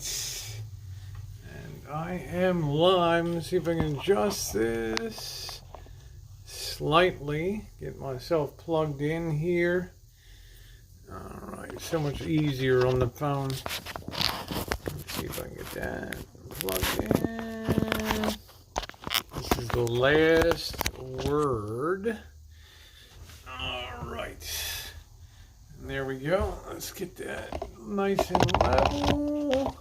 right. And I am live. Let's see if I can adjust this slightly. Get myself plugged in here. Alright, so much easier on the phone. Let's see if I can get that plugged in. This is the last word. Alright. And there we go. Let's get that nice and level.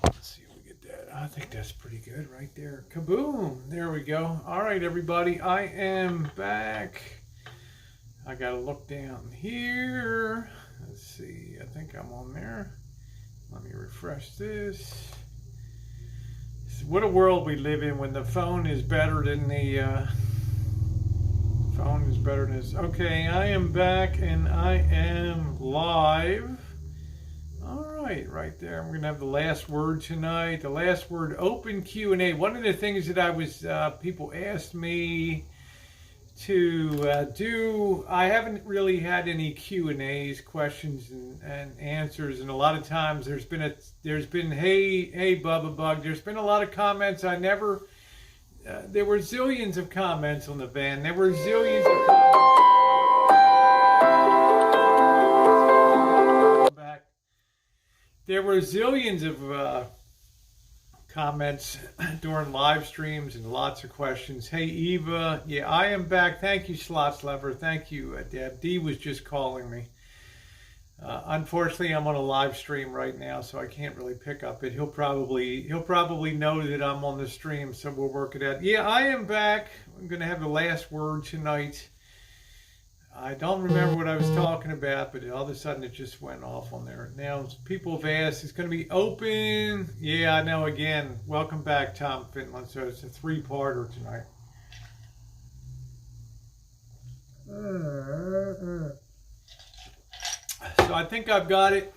Let's see if we get that. I think that's pretty good right there. Kaboom! There we go. Alright, everybody. I am back. I gotta look down here. Let's see. I think I'm on there. Let me refresh this. What a world we live in when the phone is better than the phone is better than this. Okay, I am back and I am live. All right there. I'm gonna have the last word tonight. The last word, open Q&A. One of the things that I was people asked me to do. I haven't really had any Q&As, questions and answers, and a lot of times there's been hey Bubba Bug. There's been a lot of comments. I never. There were zillions of comments on the van. There were zillions of comments. Back. There were zillions of comments during live streams and lots of questions. Hey Eva, yeah, I am back. Thank you, Slots Lover. Thank you, Deb. D was just calling me. Unfortunately, I'm on a live stream right now, so I can't really pick up it. He'll probably know that I'm on the stream, so we'll work it out. Yeah, I am back. I'm going to have the last word tonight. I don't remember what I was talking about, but all of a sudden it just went off on there. Now, people have asked, it's going to be open. Yeah, I know. Again, welcome back, Tom Finland. So it's a three-parter tonight. So I think I've got it.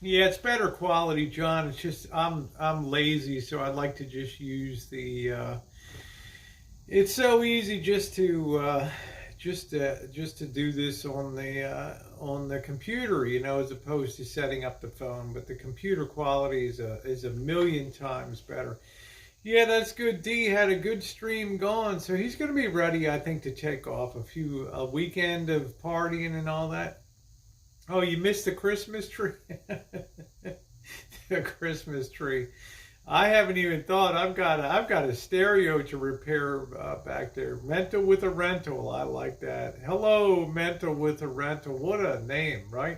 Yeah, it's better quality, John. It's just I'm lazy, so I'd like to just use the. It's so easy just to do this on the computer, you know, as opposed to setting up the phone. But the computer quality is a million times better. Yeah, that's good. D had a good stream going, so he's going to be ready, I think, to take off a weekend of partying and all that. Oh, you missed the Christmas tree? The Christmas tree. I haven't even thought. I've got a stereo to repair back there. Mental with a rental. I like that. Hello, Mental with a rental. What a name, right?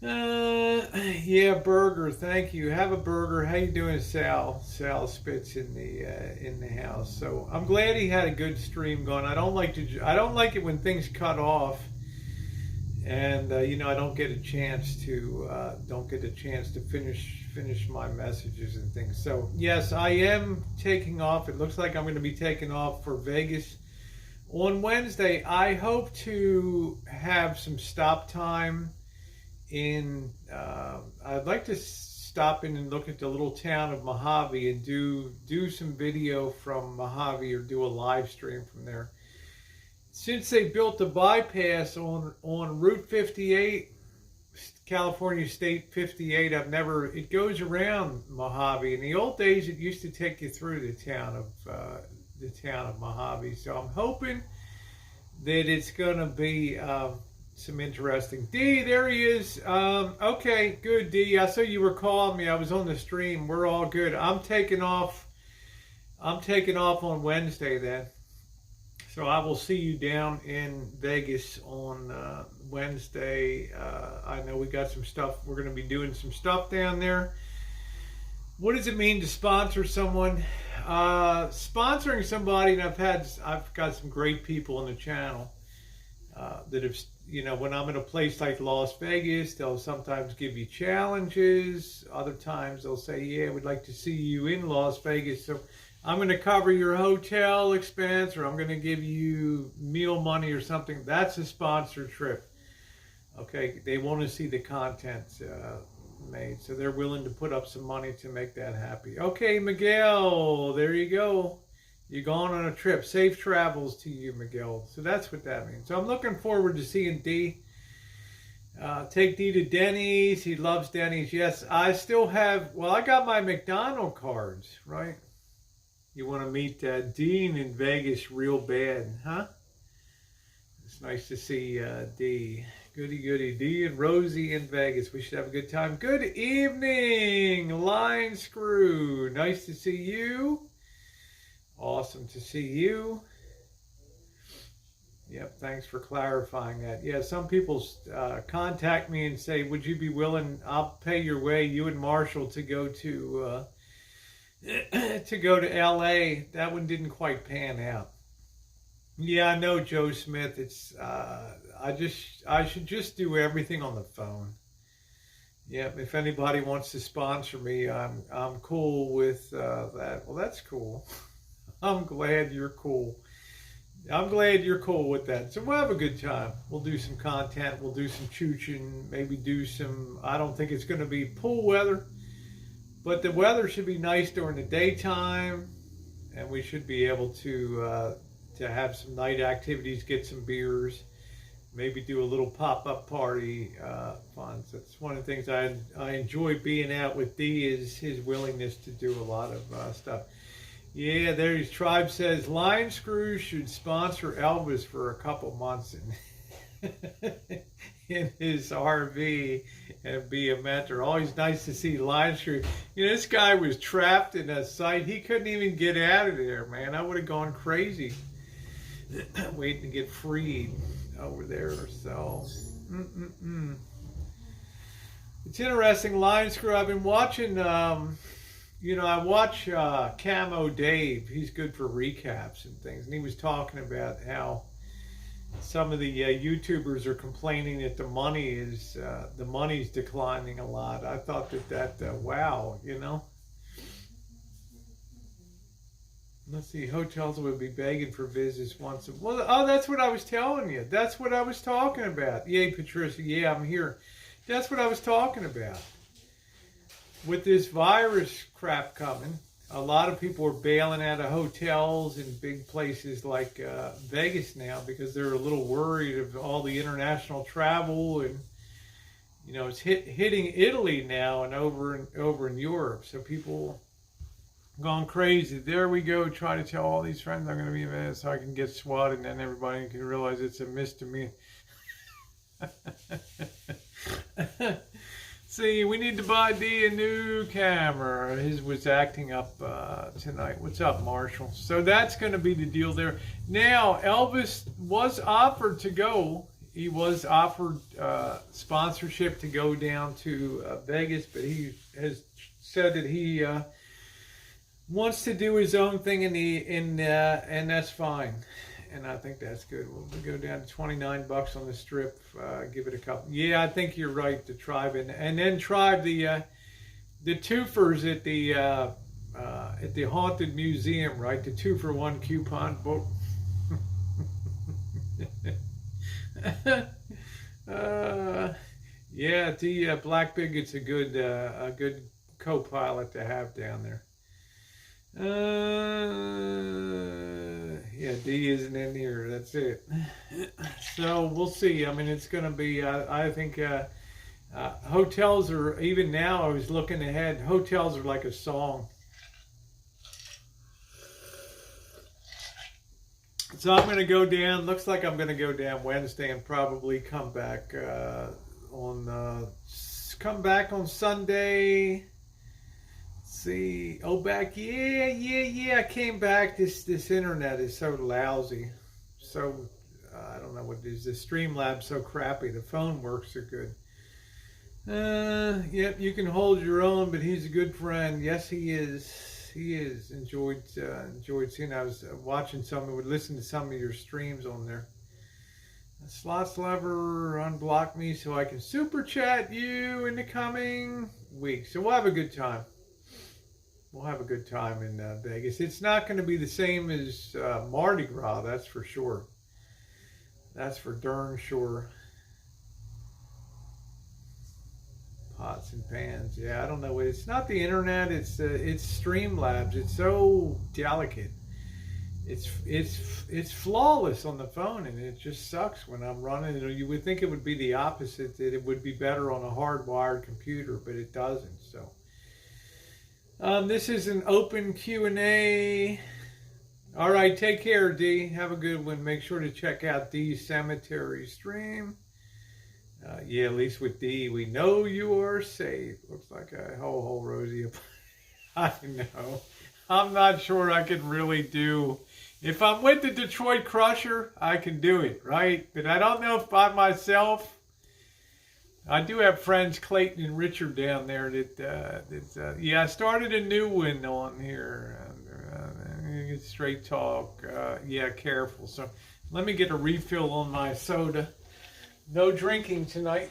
Yeah, burger. Thank you. Have a burger. How you doing, Sal? Sal Spitz in the house. So I'm glad he had a good stream going. I don't like it when things cut off. And you know, I don't get a chance to finish my messages and things. So yes, I am taking off. It looks like I'm going to be taking off for Vegas on Wednesday. I hope to have some stop time in. I'd like to stop in and look at the little town of Mojave and do some video from Mojave, or do a live stream from there. Since they built the bypass on Route 58, California State 58, it goes around Mojave. In the old days, it used to take you through the town of Mojave. So I'm hoping that it's going to be some interesting. D, there he is. Okay, good, D. I saw you were calling me. I was on the stream. We're all good. I'm taking off on Wednesday then. So I will see you down in Vegas on Wednesday. I know we got some stuff. We're going to be doing some stuff down there. What does it mean to sponsor someone? Sponsoring somebody, and I've got some great people on the channel that have, you know, when I'm in a place like Las Vegas, they'll sometimes give you challenges. Other times they'll say, yeah, we'd like to see you in Las Vegas. So I'm going to cover your hotel expense, or I'm going to give you meal money or something. That's a sponsored trip. Okay, they want to see the content made, so they're willing to put up some money to make that happy. Okay, Miguel, there you go. You're going on a trip. Safe travels to you, Miguel. So that's what that means. So I'm looking forward to seeing D. Take D to Denny's. He loves Denny's. Yes, I still have. Well, I got my McDonald cards, right? You want to meet Dean in Vegas real bad, huh? It's nice to see D. Goody, goody. D and Rosie in Vegas. We should have a good time. Good evening, Line Screw. Nice to see you. Awesome to see you. Yep, thanks for clarifying that. Yeah, some people contact me and say, would you be willing, I'll pay your way, you and Marshall, to go to LA. That one didn't quite pan out. Yeah, I know, Joe Smith. It's I should just do everything on the phone. Yep, if anybody wants to sponsor me, I'm cool with that. Well, that's cool. I'm glad you're cool. I'm glad you're cool with that. So we'll have a good time. We'll do some content. We'll do some chooching. Maybe do some, I don't think it's going to be pool weather, but the weather should be nice during the daytime, and we should be able to have some night activities, get some beers, maybe do a little pop-up party fun. So that's one of the things I enjoy being out with D, is his willingness to do a lot of stuff. Yeah, there's Tribe says Line Screw should sponsor Elvis for a couple months in his RV and be a mentor. Always nice to see Line Screw. You know, this guy was trapped in a site. He couldn't even get out of there, man. I would have gone crazy waiting to get freed over there. So, it's interesting, Line Screw. I've been watching. You know, I watch Camo Dave. He's good for recaps and things. And he was talking about how some of the YouTubers are complaining that the money's declining a lot. I thought that wow, you know. Let's see, hotels would be begging for visits once. Well, oh, that's what I was telling you. That's what I was talking about. Yay, Patricia. Yeah, I'm here. That's what I was talking about. With this virus crap coming, a lot of people are bailing out of hotels in big places like Vegas now, because they're a little worried of all the international travel, and you know, it's hitting Italy now and over in Europe. So people gone crazy. There we go, trying to tell all these friends I'm going to be in Vegas so I can get swatted, and then everybody can realize it's a misdemeanor. See, we need to buy D a new camera. His was acting up tonight. What's up, Marshall? So that's going to be the deal there. Now, Elvis was offered to go. He was offered sponsorship to go down to Vegas, but he has said that he wants to do his own thing and that's fine. And I think that's good. We'll go down to $29 on the strip. Give it a couple. Yeah, I think you're right. The Tribe and then Tribe the twofers at the Haunted Museum, right? The 2-for-1 coupon book. Yeah, the Black Bigot's a good co-pilot to have down there. Yeah, D isn't in here. That's it. So we'll see. I mean, it's going to be, I think, hotels are, even now, I was looking ahead, hotels are like a song. So I'm going to go down, looks like I'm going to go down Wednesday and probably come back on Sunday. See, back, yeah, I came back. This internet is so lousy. So, I don't know what it is. The Streamlab's so crappy. The phone works so good. Yep, you can hold your own, but he's a good friend. Yes, he is. He is. Enjoyed seeing. I was watching some, would listen to some of your streams on there. Slots Lover unblocked me so I can super chat you in the coming weeks. So we'll have a good time. We'll have a good time in Vegas. It's not going to be the same as Mardi Gras, that's for sure. That's for darn sure. Pots and pans. Yeah, I don't know. It's not the internet. It's Streamlabs. It's so delicate. it's flawless on the phone, and it just sucks when I'm running. You would think it would be the opposite, that it would be better on a hardwired computer, but it doesn't. So this is an open Q&A. All right, take care, D. Have a good one. Make sure to check out D's Cemetery stream. Yeah, at least with D, we know you are safe. Looks like a ho Rosie. I know. I'm not sure I can really do. If I'm with the Detroit Crusher, I can do it, right? But I don't know if by myself. I do have friends, Clayton and Richard, down there yeah, I started a new one on here. Straight talk. Yeah, careful. So let me get a refill on my soda. No drinking tonight.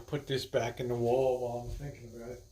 Put this back in the wall while I'm thinking about it.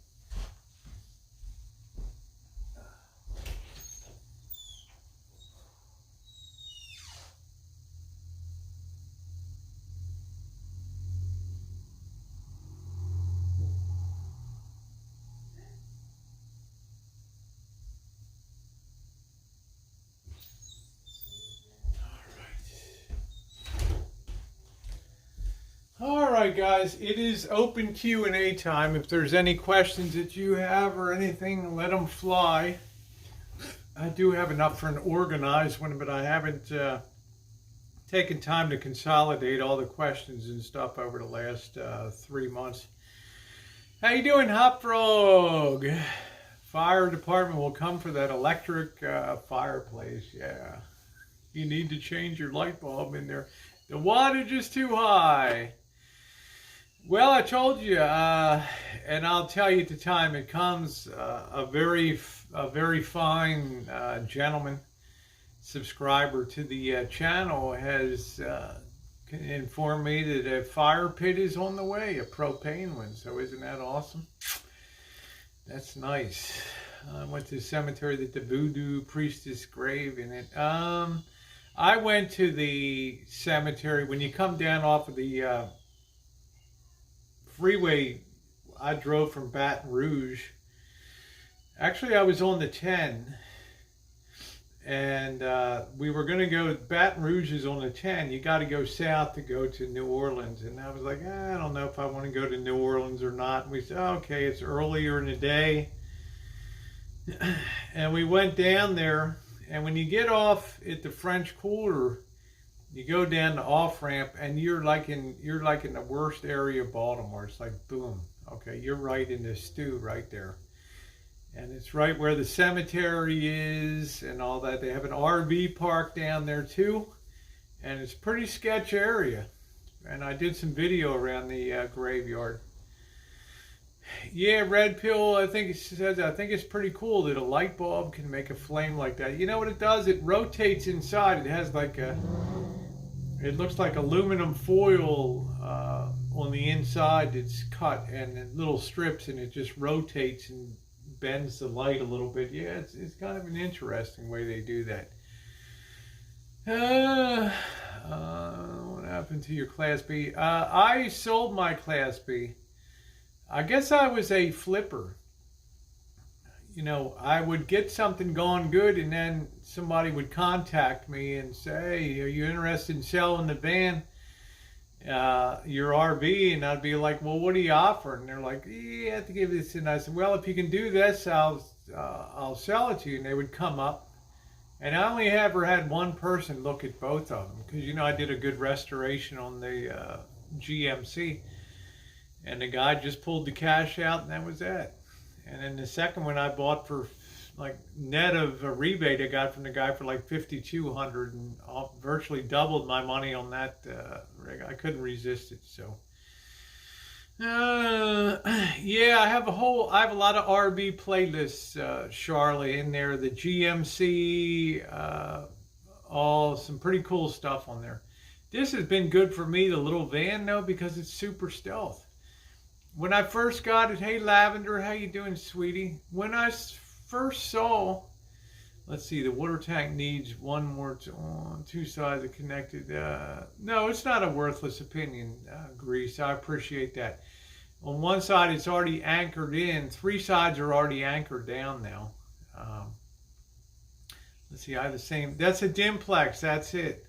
All right, guys, it is open Q&A time. If there's any questions that you have or anything, let them fly. I do have enough for an organized one, but I haven't taken time to consolidate all the questions and stuff over the last 3 months. How you doing, Hop Frog? Fire department will come for that electric fireplace. Yeah, you need to change your light bulb in there. The wattage is too high. Well, I told you, and I'll tell you at the time it comes, a very fine gentleman, subscriber to the channel, has informed me that a fire pit is on the way, a propane one. So isn't that awesome? That's nice. I went to the cemetery that the voodoo priestess grave in it. I went to the cemetery when you come down off of the freeway. I drove from Baton Rouge. Actually, I was on the 10, and we were going to go. Baton Rouge is on the 10. You got to go south to go to New Orleans. And I was like, I don't know if I want to go to New Orleans or not. And we said, okay, it's earlier in the day. And we went down there. And when you get off at the French Quarter, you go down the off ramp, and you're like in the worst area of Baltimore. It's like boom. Okay, you're right in the stew right there. And it's right where the cemetery is and all that. They have an RV park down there too. And it's a pretty sketch area. And I did some video around the graveyard. Yeah, Red Pill, I think it's pretty cool that a light bulb can make a flame like that. You know what it does? It rotates inside. It has like it looks like aluminum foil on the inside that's cut, and little strips, and it just rotates and bends the light a little bit. Yeah, it's kind of an interesting way they do that. What happened to your Class B? I sold my Class B. I guess I was a flipper. You know, I would get something going good, and then somebody would contact me and say, hey, are you interested in selling the van, your RV? And I'd be like, well, what are you offering? And they're like, you have to give this. And I said, well, if you can do this, I'll sell it to you. And they would come up. And I only ever had one person look at both of them, because, you know, I did a good restoration on the GMC. And the guy just pulled the cash out, and that was it. And then the second one I bought for, like, net of a rebate I got from the guy for like $5,200, and virtually doubled my money on that rig. I couldn't resist it. So Uh, yeah, I have a lot of RV playlists, Charlie, in there. The GMC, all some pretty cool stuff on there. This has been good for me, the little van, though, because it's super stealth. When I first got it, hey Lavender, how you doing, sweetie? When I first saw, let's see, the water tank needs one more on two sides are connected. No, it's not a worthless opinion, Grease. I appreciate that. On one side, it's already anchored in. Three sides are already anchored down now. Let's see, I have the same. That's a Dimplex. That's it.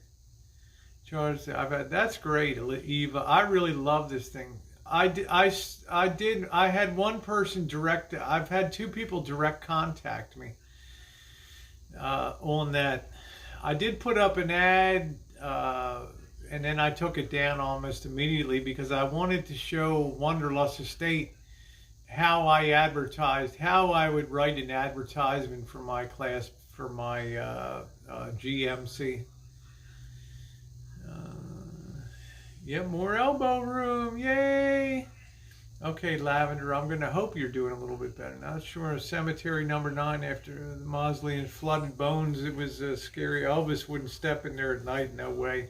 Charles, that's great, Eva. I really love this thing. I had one person direct. I've had two people direct contact me on that. I did put up an ad, and then I took it down almost immediately because I wanted to show Wanderlust Estate how I advertised, how I would write an advertisement for my class, for my GMC. Yeah, more elbow room. Yay. Okay, Lavender, I'm going to hope you're doing a little bit better. Not sure. Cemetery number 9 after the mausoleum flooded bones. It was scary. Elvis wouldn't step in there at night. No way.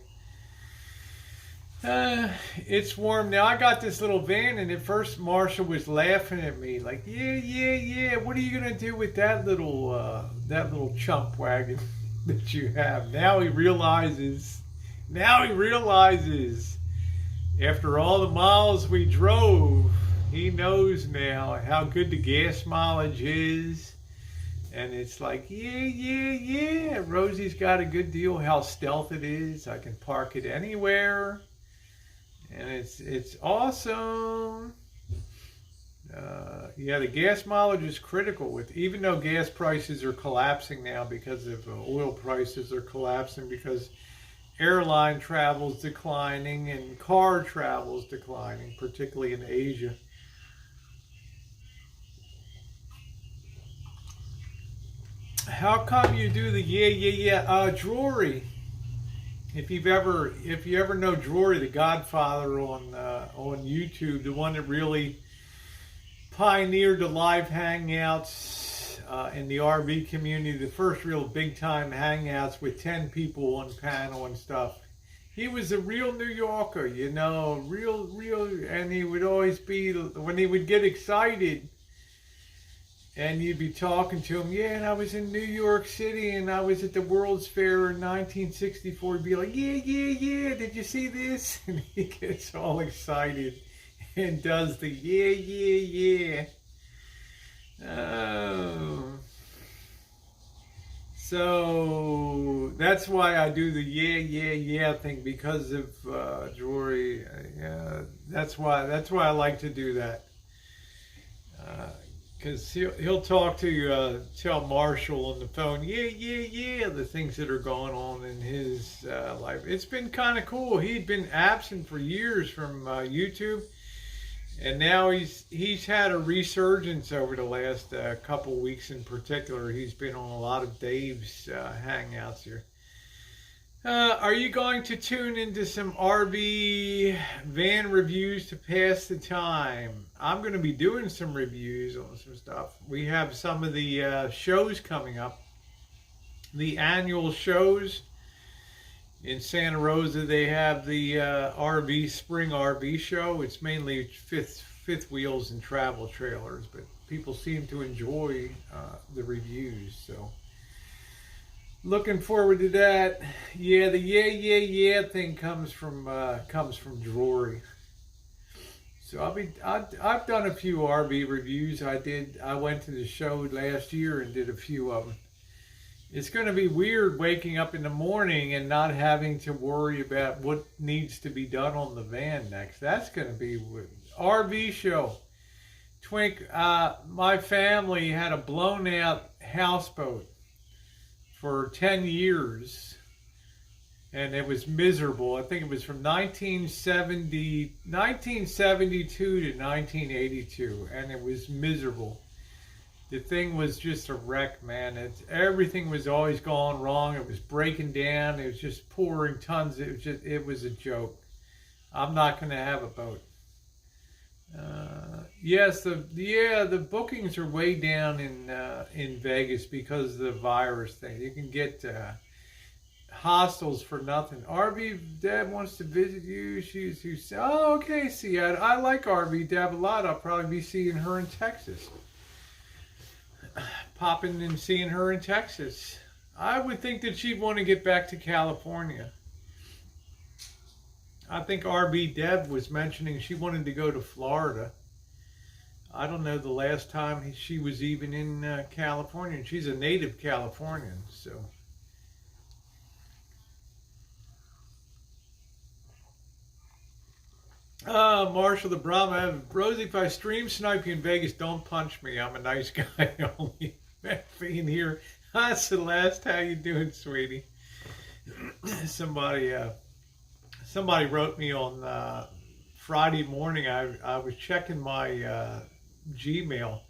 It's warm now. I got this little van, and at first Marshall was laughing at me like, yeah. What are you going to do with that little chump wagon that you have? Now he realizes. After all the miles we drove, he knows now how good the gas mileage is. And it's like, yeah. Rosie's got a good deal, how stealth it is. I can park it anywhere. And it's awesome. Yeah, the gas mileage is critical. Even though gas prices are collapsing now because of oil prices are collapsing because airline travel's declining and car travel's declining, particularly in Asia. How come you do the yeah? Drury. If you ever know Drury, the Godfather on YouTube, the one that really pioneered the live hangouts in the RV community, the first real big time hangouts with 10 people on panel and stuff. He was a real New Yorker, real, and he would always be, when he would get excited and you'd be talking to him, and I was in New York City and I was at the World's Fair in 1964, he'd be like, yeah, did you see this? And he gets all excited and does the yeah. Oh. So that's why I do the yeah thing, because of Jory. That's why I like to do that. Because he'll talk to tell Marshall on the phone, yeah, the things that are going on in his life. It's been kind of cool. He'd been absent for years from YouTube. And now he's had a resurgence over the last couple weeks in particular. He's been on a lot of Dave's hangouts here. Are you going to tune into some RV van reviews to pass the time? I'm going to be doing some reviews on some stuff. We have some of the shows coming up. The annual shows. In Santa Rosa, they have the spring RV show. It's mainly fifth wheels and travel trailers, but people seem to enjoy the reviews. So, looking forward to that. Yeah, the yeah thing comes from Drury. So I've done a few RV reviews. I went to the show last year and did a few of them. It's going to be weird waking up in the morning and not having to worry about what needs to be done on the van next. That's going to be weird. RV show. Twink, my family had a blown out houseboat for 10 years. And it was miserable. I think it was from 1972 to 1982. And it was miserable. The thing was just a wreck, man. Everything was always going wrong. It was breaking down. It was just pouring tons. It was a joke. I'm not going to have a boat. Yes, the bookings are way down in Vegas because of the virus thing. You can get hostels for nothing. RV Deb wants to visit you. She's oh, okay. See, I like RV Deb a lot. I'll probably be seeing her in Texas. Popping and seeing her in Texas. I would think that she'd want to get back to California. I think RB Deb was mentioning she wanted to go to Florida. I don't know the last time she was even in California. And she's a native Californian, so. Marshall the Brahma. Rosie, if I stream snipe you in Vegas, don't punch me. I'm a nice guy. Only being here. Hi, Celeste. How you doing, sweetie? Somebody wrote me on Friday morning. I was checking my Gmail,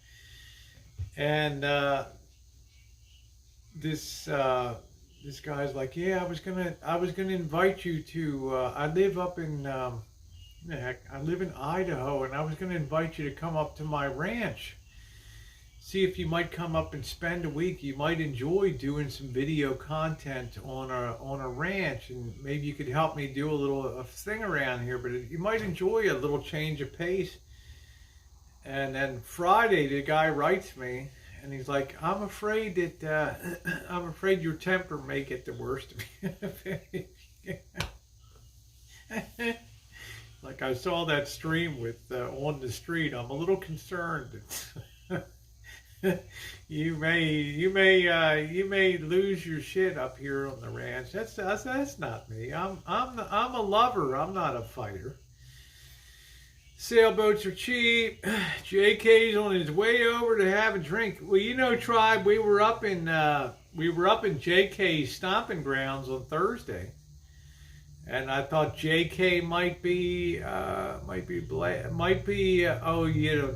and this guy's like, yeah, I was gonna invite you to. I live up in I live in Idaho, and I was gonna invite you to come up to my ranch. See if you might come up and spend a week. You might enjoy doing some video content on a ranch, and maybe you could help me do a thing around here. But you might enjoy a little change of pace. And then Friday, the guy writes me, and he's like, "I'm afraid your temper may get the worst of you." Like I saw that stream with on the street. I'm a little concerned. You may lose your shit up here on the ranch. That's not me. I'm a lover. I'm not a fighter. Sailboats are cheap. JK's on his way over to have a drink. Well, you know, Tribe, we were up in JK's stomping grounds on Thursday, and I thought JK might be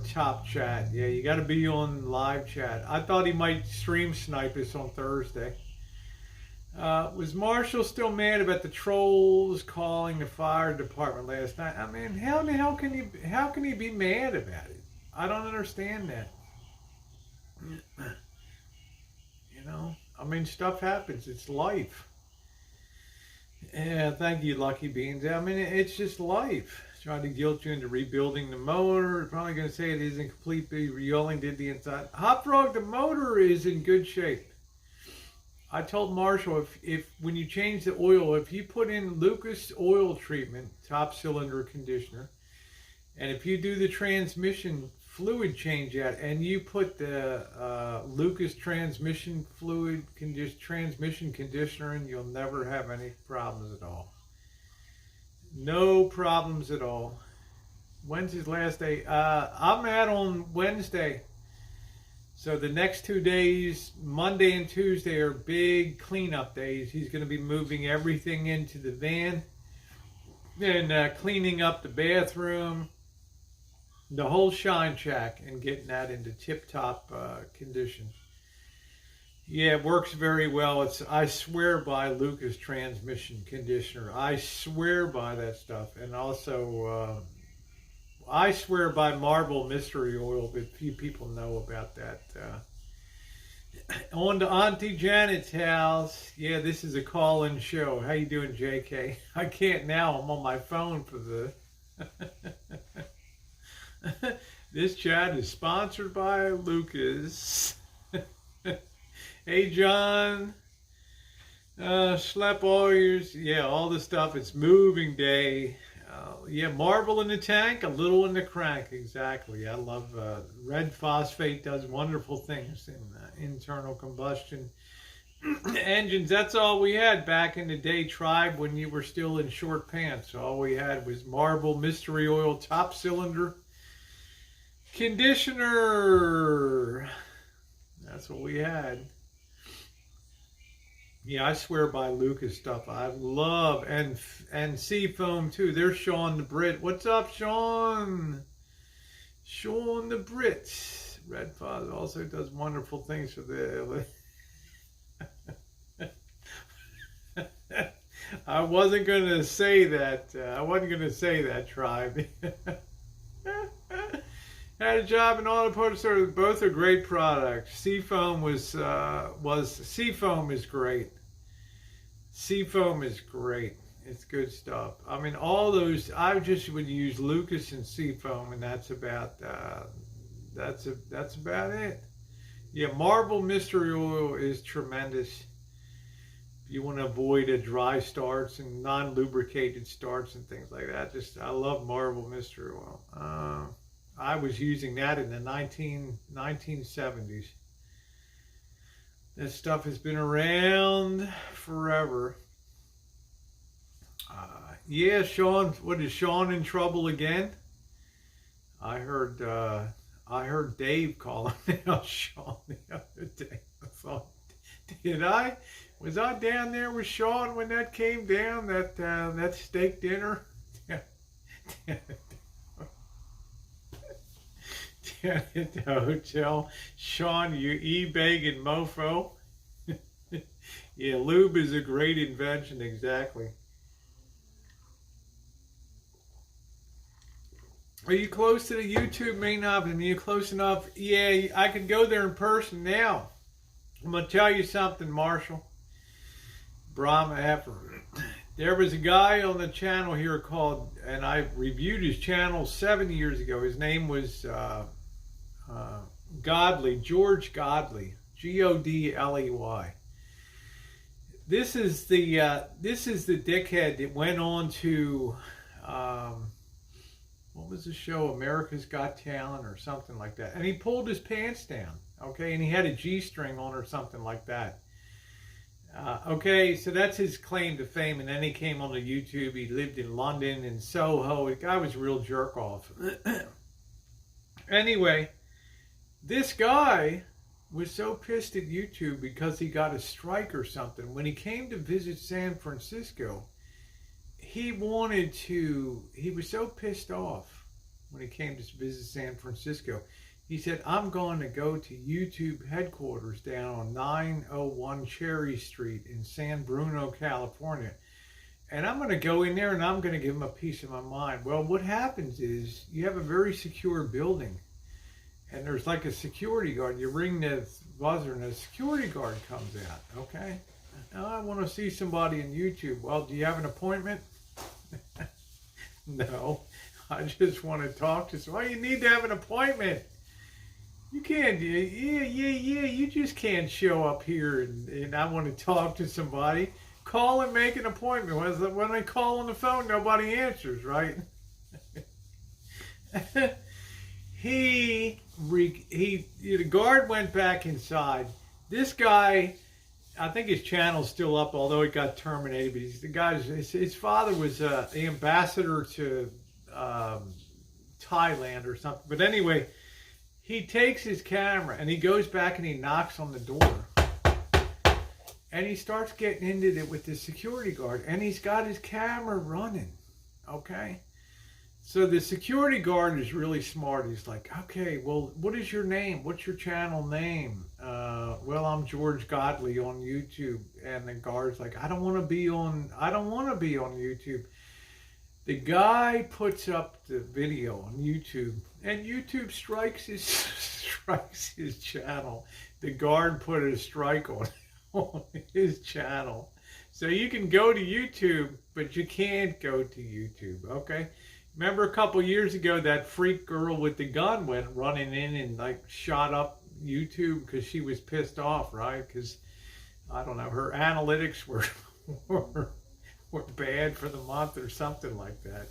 top chat. Yeah, you got to be on live chat. I thought he might stream snipe us on Thursday. Was Marshall still mad about the trolls calling the fire department last night? I mean, how the hell can he be mad about it? I don't understand that. You know, I mean, stuff happens. It's life. Yeah, thank you, Lucky Beans. I mean, it's just life. Trying to guilt you into rebuilding the motor. Probably going to say it isn't complete, but you only did the inside. Hot Frog, the motor is in good shape. I told Marshall if when you change the oil, if you put in Lucas oil treatment, top cylinder conditioner, and if you do the transmission fluid change out and you put the Lucas transmission fluid transmission conditioner in, you'll never have any problems at all. No problems at all. Wednesday's last day. I'm out on Wednesday. So the next 2 days, Monday and Tuesday, are big cleanup days. He's going to be moving everything into the van and cleaning up the bathroom, the whole shine shack, and getting that into tip-top condition. Yeah, it works very well. I swear by Lucas transmission conditioner. I swear by that stuff. And also, I swear by Marble Mystery Oil, but few people know about that. On to Auntie Janet's house. Yeah, this is a call-in show. How you doing, JK? I can't now. I'm on my phone for the... This chat is sponsored by Lucas. Hey, John. Slept all yours. Yeah, all the stuff. It's moving day. Yeah, marble in the tank, a little in the crank. Exactly. I love red phosphate. Does wonderful things in internal combustion engines. That's all we had back in the day, Tribe, when you were still in short pants. All we had was Marble Mystery Oil top cylinder conditioner. That's what we had. Yeah, I swear by Lucas stuff. I love, and Seafoam too. There's Sean the Brit. What's up, Sean? Sean the Brit. Red Fox also does wonderful things for the... I wasn't going to say that. I wasn't going to say that, Tribe. Had a job in auto parts store. Both are great products. Seafoam Seafoam is great. Seafoam is great. It's good stuff. I mean, all those. I just would use Lucas and Seafoam, and that's about it. Yeah, Marvel Mystery Oil is tremendous. You want to avoid a dry starts and non-lubricated starts and things like that. I love Marvel Mystery Oil. I was using that in the 1970s. This stuff has been around forever. Yeah, Sean. What is Sean in trouble again? I heard Dave calling out Sean the other day. I thought, did I? Was I down there with Sean when that came down, that steak dinner? Down at the hotel. Sean, you e-begging mofo. Yeah, lube is a great invention, exactly. Are you close to the YouTube main office? Are you close enough? Yeah, I can go there in person now. I'm going to tell you something, Marshall. Brahma Effer. There was a guy on the channel here called, and I reviewed his channel 7 years ago. His name was Godley, George Godley, Godley. This is the dickhead that went on to what was the show, America's Got Talent or something like that, and he pulled his pants down, okay, and he had a G-string on or something like that. Okay, so that's his claim to fame, and then he came on the YouTube. He lived in London and Soho. The guy was a real jerk off. Anyway, this guy was so pissed at YouTube because he got a strike or something. When he came to visit San Francisco, he was so pissed off when he came to visit San Francisco. He said, I'm going to go to YouTube headquarters down on 901 Cherry Street in San Bruno, California. And I'm going to go in there and I'm going to give him a piece of my mind. Well, what happens is you have a very secure building. And there's like a security guard. You ring the buzzer and a security guard comes out. Okay? Now I want to see somebody on YouTube. Well, do you have an appointment? No. I just want to talk to somebody. Well, you need to have an appointment. You can't, you just can't show up here and I want to talk to somebody. Call and make an appointment. When I call on the phone, nobody answers, right? The guard went back inside. This guy, I think his channel's still up, although it got terminated. But his father was the ambassador to Thailand or something. But anyway, he takes his camera and he goes back and he knocks on the door. And he starts getting into it with the security guard. And he's got his camera running. Okay? So the security guard is really smart. He's like, okay, well, what is your name? What's your channel name? Well, I'm George Godley on YouTube. And the guard's like, I don't want to be on YouTube. The guy puts up the video on YouTube, and YouTube strikes his channel. The guard put a strike on his channel. So you can go to YouTube, but you can't go to YouTube, okay? Remember a couple years ago, that freak girl with the gun went running in and like shot up YouTube because she was pissed off, right? Because, I don't know, her analytics were bad for the month or something like that.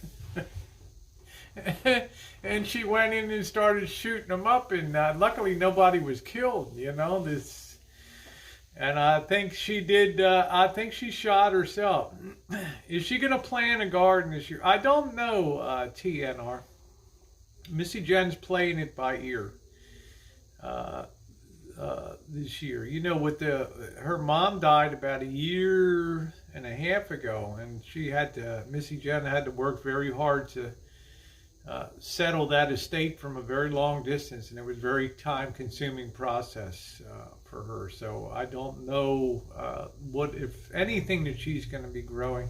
And she went in and started shooting them up, and luckily nobody was killed, you know, and I think she did, I think she shot herself. Is she going to plant a garden this year? I don't know, TNR. Missy Jen's playing it by ear this year. You know, her mom died about a year and a half ago, and Missy Jen had to work very hard to settle that estate from a very long distance, and it was a very time-consuming process for her. So I don't know what, if anything, that she's going to be growing.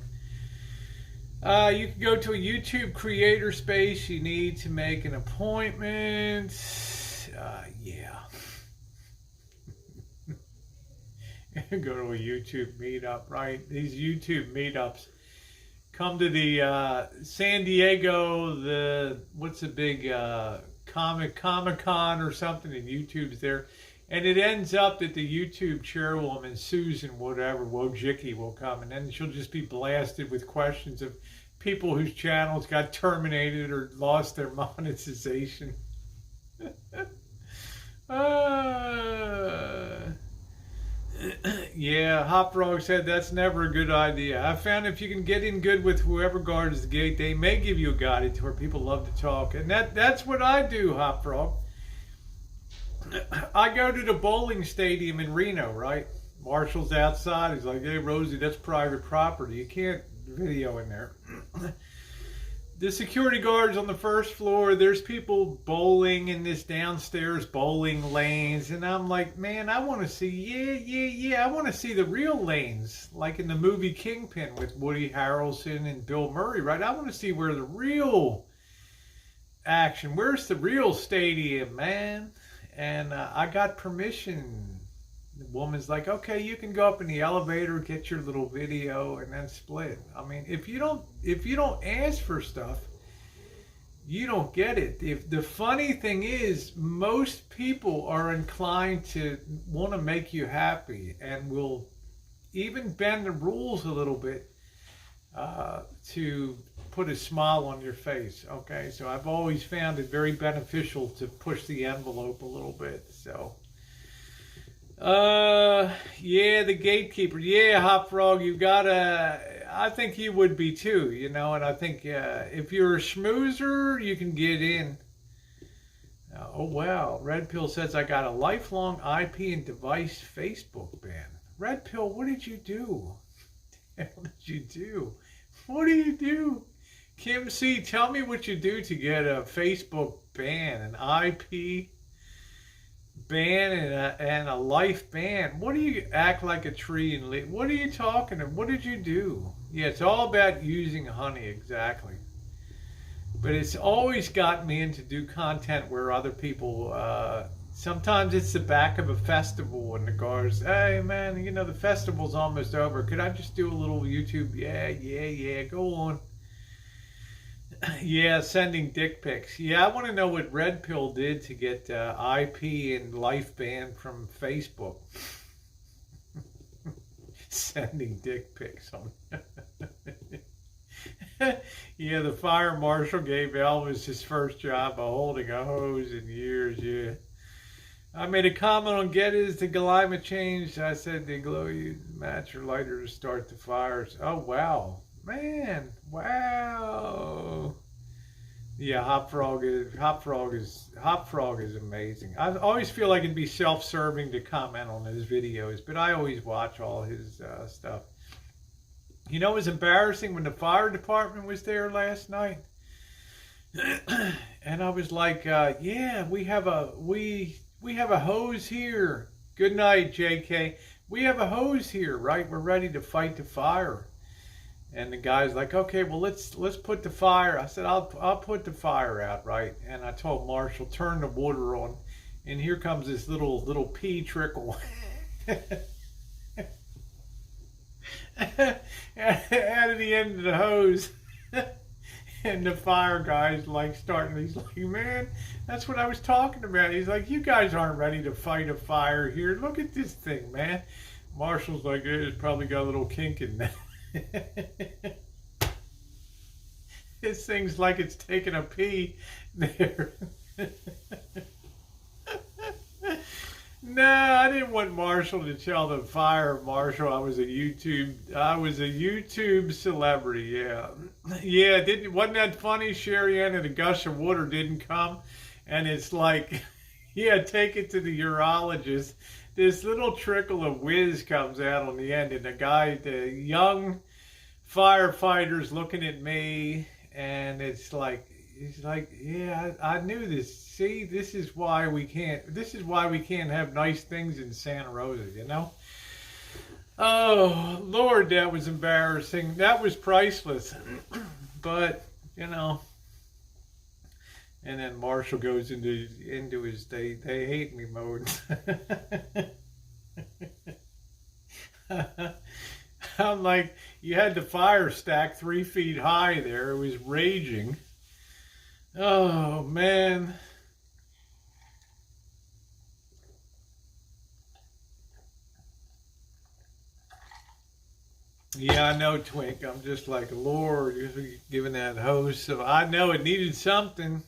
You can go to a YouTube creator space. You need to make an appointment. Yeah. Go to a YouTube meetup, right? These YouTube meetups. Come to the San Diego, what's the big Comic-Con or something, and YouTube's there. And it ends up that the YouTube chairwoman, Susan whatever, Wojcicki, will come, and then she'll just be blasted with questions of people whose channels got terminated or lost their monetization. Yeah, Hop Frog said that's never a good idea. I found if you can get in good with whoever guards the gate, they may give you a guided tour. People love to talk, and that's what I do, Hop Frog. I go to the bowling stadium in Reno, right? Marshall's outside. He's like, "Hey, Rosie, that's private property. You can't video in there." The security guards on the first floor, there's people bowling in this downstairs bowling lanes. And I'm like, man, I want to see, yeah. I want to see the real lanes, like in the movie Kingpin with Woody Harrelson and Bill Murray, right? I want to see where the real action, where's the real stadium, man? And I got permission. The woman's like, okay, you can go up in the elevator, get your little video, and then split. I mean, if you don't ask for stuff, you don't get it. The funny thing is, most people are inclined to want to make you happy and will even bend the rules a little bit to put a smile on your face. Okay, so I've always found it very beneficial to push the envelope a little bit. So. Yeah, the gatekeeper. Yeah, Hop Frog, you gotta. I think you would be too, you know. And I think if you're a schmoozer, you can get in. Oh wow, Red Pill says I got a lifelong IP and device Facebook ban. Red Pill, what did you do? What the hell did you do? What do you do? Kim C, tell me what you do to get a Facebook ban, an IP ban and a life ban. What do you act like a tree and leave? What are you talking about? What did you do? Yeah, it's all about using honey, exactly. But it's always gotten me in to do content where other people, sometimes it's the back of a festival and the guards, hey man, you know, the festival's almost over. Could I just do a little YouTube? Yeah, go on. Yeah, sending dick pics. Yeah, I want to know what Red Pill did to get IP and life banned from Facebook. Sending dick pics on. Yeah, the fire marshal gave Elvis his first job of holding a hose in years. Yeah. I made a comment on Geddes, the climate change. I said they glow you match your lighter to start the fires. Oh wow. Man, wow. Yeah, Hop Frog is amazing. I always feel like it'd be self-serving to comment on his videos, but I always watch all his stuff. You know, it was embarrassing when the fire department was there last night, and I was like, "Yeah, we have a hose here. Good night, JK. We have a hose here, right? We're ready to fight the fire." And the guy's like, okay, well, let's put the fire. I said, I'll put the fire out, right? And I told Marshall, turn the water on. And here comes this little pee trickle out of the end of the hose. And the fire guy's like starting, he's like, man, that's what I was talking about. He's like, you guys aren't ready to fight a fire here. Look at this thing, man. Marshall's like, it's probably got a little kink in there. This thing's like it's taking a pee there. No, I didn't want Marshall to tell the fire marshal I was a YouTube celebrity. Yeah. Wasn't that funny? Sherry Ann and a gush of water didn't come, and it's like, yeah, take it to the urologist. This little trickle of whiz comes out on the end, and the young firefighter's looking at me, and he's like, yeah, I knew this. See, this is why we can't have nice things in Santa Rosa, you know? Oh, Lord, that was embarrassing. That was priceless. but you know. And then Marshall goes into his they hate me mode. I'm like, you had the fire stacked 3 feet high there. It was raging. Oh man. Yeah, I know, Twink. I'm just like, Lord, you're giving that hose. So I know it needed something.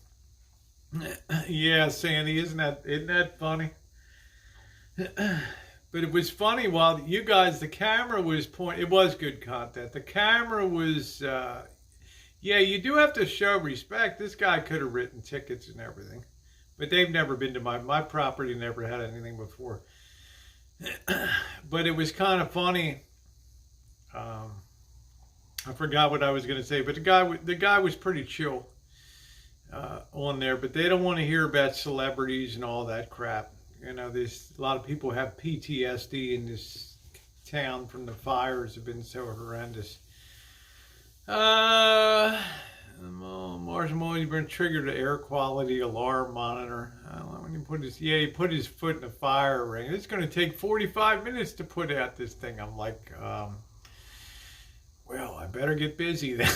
Yeah, Sandy, isn't that funny? But it was funny while you guys, the camera was it was good content. The camera was, yeah, you do have to show respect. This guy could have written tickets and everything, but they've never been to my property, never had anything before. But it was kind of funny. I forgot what I was going to say, but the guy was pretty chill. On there, but they don't want to hear about celebrities and all that crap. You know, there's a lot of people have PTSD in this town from the fires have been so horrendous. Marshall, you've been triggered to air quality alarm monitor. When he put his foot in the fire ring. It's going to take 45 minutes to put out this thing. I'm like, well, I better get busy then.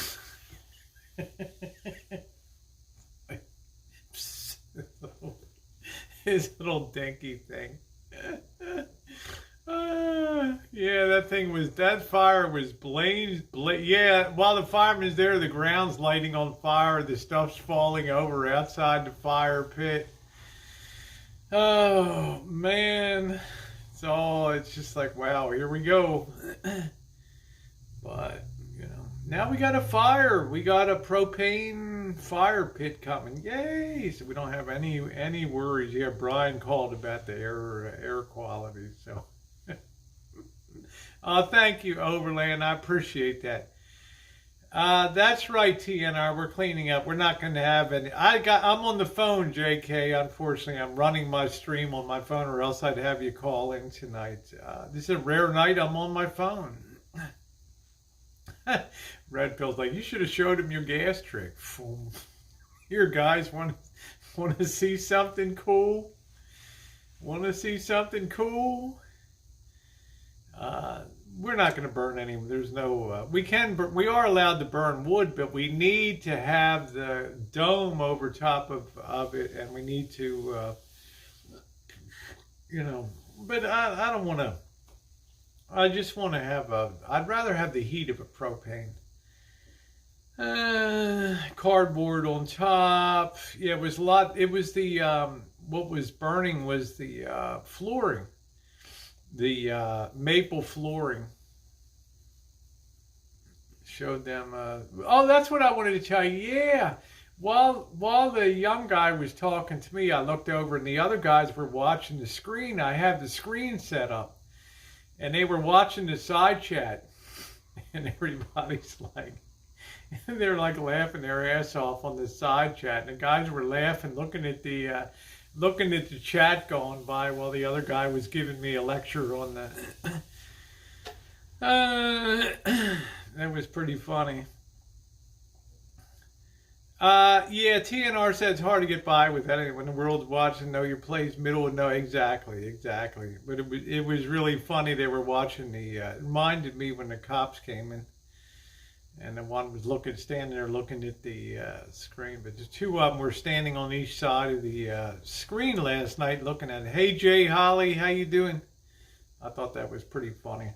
His little dinky thing. Yeah, that fire was yeah, while the fireman's there, the ground's lighting on fire, the stuff's falling over outside the fire pit. Oh man. It's just like, wow, here we go. But now we got a fire. We got a propane fire pit coming. Yay! So we don't have any worries. Yeah, Brian called about the air quality. So, thank you, Overland. I appreciate that. That's right, TNR. We're cleaning up. We're not going to have any. I'm on the phone, JK. Unfortunately, I'm running my stream on my phone, or else I'd have you call in tonight. This is a rare night. I'm on my phone. Red Pill's like, you should have showed him your gas trick. Here, guys, want to see something cool? Want to see something cool? We're not going to burn any. There's no. We are allowed to burn wood, but we need to have the dome over top of it, and we need to, But I don't want to. I just want to have I'd rather have the heat of a propane. Cardboard on top. Yeah, it was a lot. It was the, what was burning was the flooring. The maple flooring. Showed them, oh, that's what I wanted to tell you. Yeah. While the young guy was talking to me, I looked over and the other guys were watching the screen. I have the screen set up. And they were watching the side chat, and everybody's like, they're like laughing their ass off on the side chat, and the guys were laughing, looking at the chat going by while the other guy was giving me a lecture on the. That was pretty funny. Yeah, TNR said it's hard to get by with that when the world's watching. Know your place, middle and no, exactly. But it was really funny. They were watching it reminded me when the cops came in, and the one was standing there looking at the screen. But the two of them were standing on each side of the screen last night, looking at it. Hey, Jay Holly, how you doing? I thought that was pretty funny.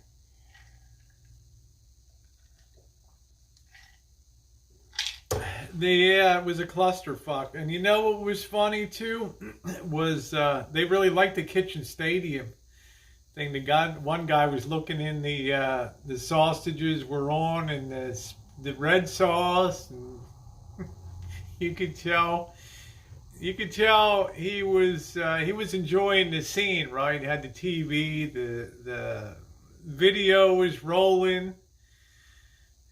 Yeah, it was a clusterfuck. And you know what was funny too? Was they really liked the kitchen stadium thing. One guy was looking in the sausages were on and the red sauce, and you could tell he was enjoying the scene, right? He had the TV, the video was rolling,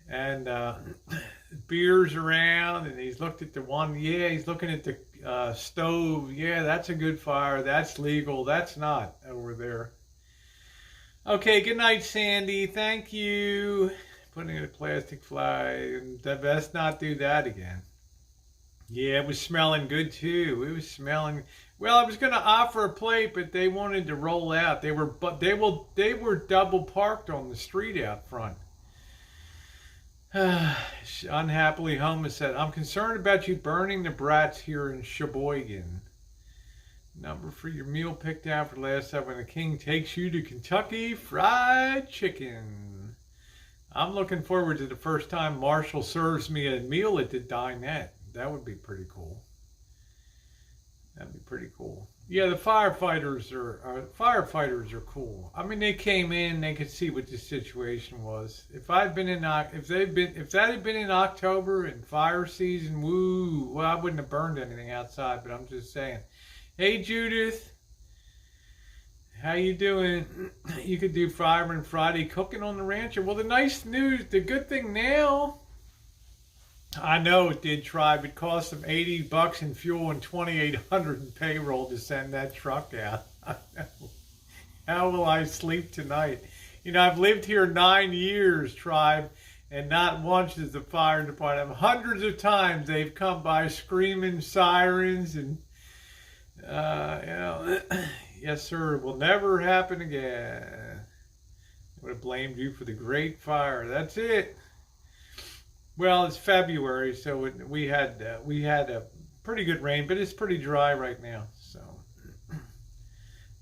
and beers around, and he's looked at the one. Yeah, he's looking at the stove. Yeah, that's a good fire. That's legal. That's not over there. Okay, good night, Sandy. Thank you. Putting in a plastic fly, and best not do that again. Yeah, it was smelling good too. It was smelling. Well, I was going to offer a plate, but they wanted to roll out. They were double parked on the street out front. Unhappily, Homa said, "I'm concerned about you burning the brats here in Sheboygan. Number for your meal picked out for last time when the king takes you to Kentucky Fried Chicken. I'm looking forward to the first time Marshall serves me a meal at the dinette. That would be pretty cool. That'd be pretty cool. Yeah, the firefighters are cool. I mean, they came in, they could see what the situation was. If that had been in October and fire season, woo, well, I wouldn't have burned anything outside. But I'm just saying. Hey, Judith, how you doing? You could do Fireman Friday cooking on the rancher. Well, the nice news, the good thing now. I know it did, Tribe. It cost them $80 in fuel and $2,800 in payroll to send that truck out. How will I sleep tonight? You know, I've lived here 9 years, Tribe, and not once has the fire department. Hundreds of times they've come by screaming sirens and, you know, yes, sir, it will never happen again. I would have blamed you for the great fire. That's it. Well, it's February, so we had a pretty good rain, but it's pretty dry right now. So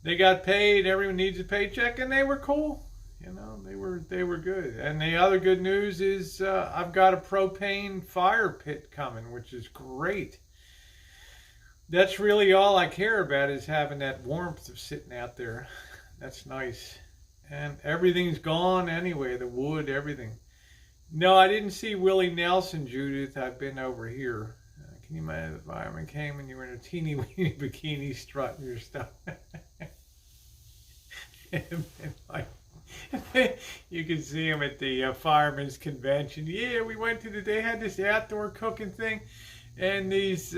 they got paid. Everyone needs a paycheck, and they were cool. You know, they were good. And the other good news is I've got a propane fire pit coming, which is great. That's really all I care about is having that warmth of sitting out there. That's nice. And everything's gone anyway. The wood, everything. No, I didn't see Willie Nelson, Judith. I've been over here. Can you imagine if the fireman came and you were in a teeny weeny bikini strutting your stuff? You can see him at the firemen's convention. Yeah, we went to they had this outdoor cooking thing, and this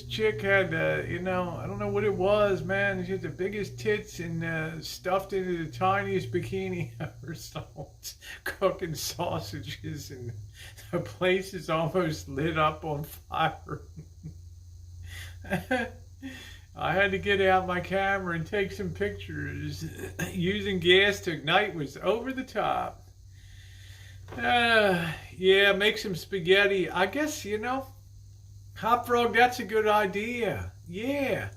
chick had, you know, I don't know what it was, man. She had the biggest tits and stuffed into the tiniest bikini ever sold, cooking sausages, and the place is almost lit up on fire. I had to get out my camera and take some pictures. Using gas to ignite was over the top. Yeah, make some spaghetti. I guess, you know, Hot Frog, that's a good idea. Yeah.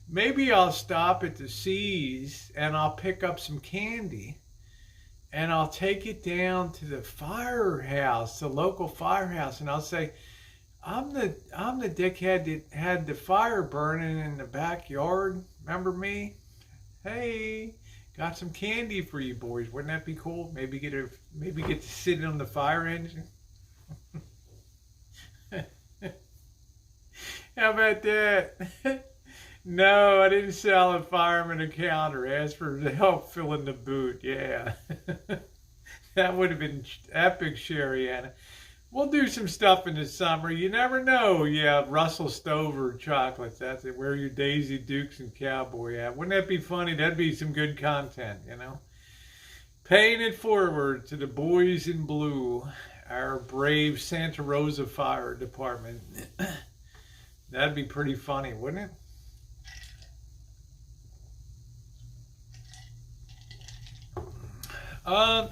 Maybe I'll stop at the C's and I'll pick up some candy and I'll take it down to the firehouse, the local firehouse, and I'll say, I'm the dickhead that had the fire burning in the backyard. Remember me? Hey, got some candy for you boys. Wouldn't that be cool? Maybe get to sit on the fire engine. How about that? No, I didn't sell a fireman a counter. Asked for help filling the boot. Yeah. That would have been epic, Sherry Anna. We'll do some stuff in the summer. You never know. Yeah, Russell Stover chocolates. That's it. Where your Daisy Dukes and Cowboy at? Wouldn't that be funny? That'd be some good content, you know? Paying it forward to the boys in blue, our brave Santa Rosa Fire Department. That'd be pretty funny, wouldn't it?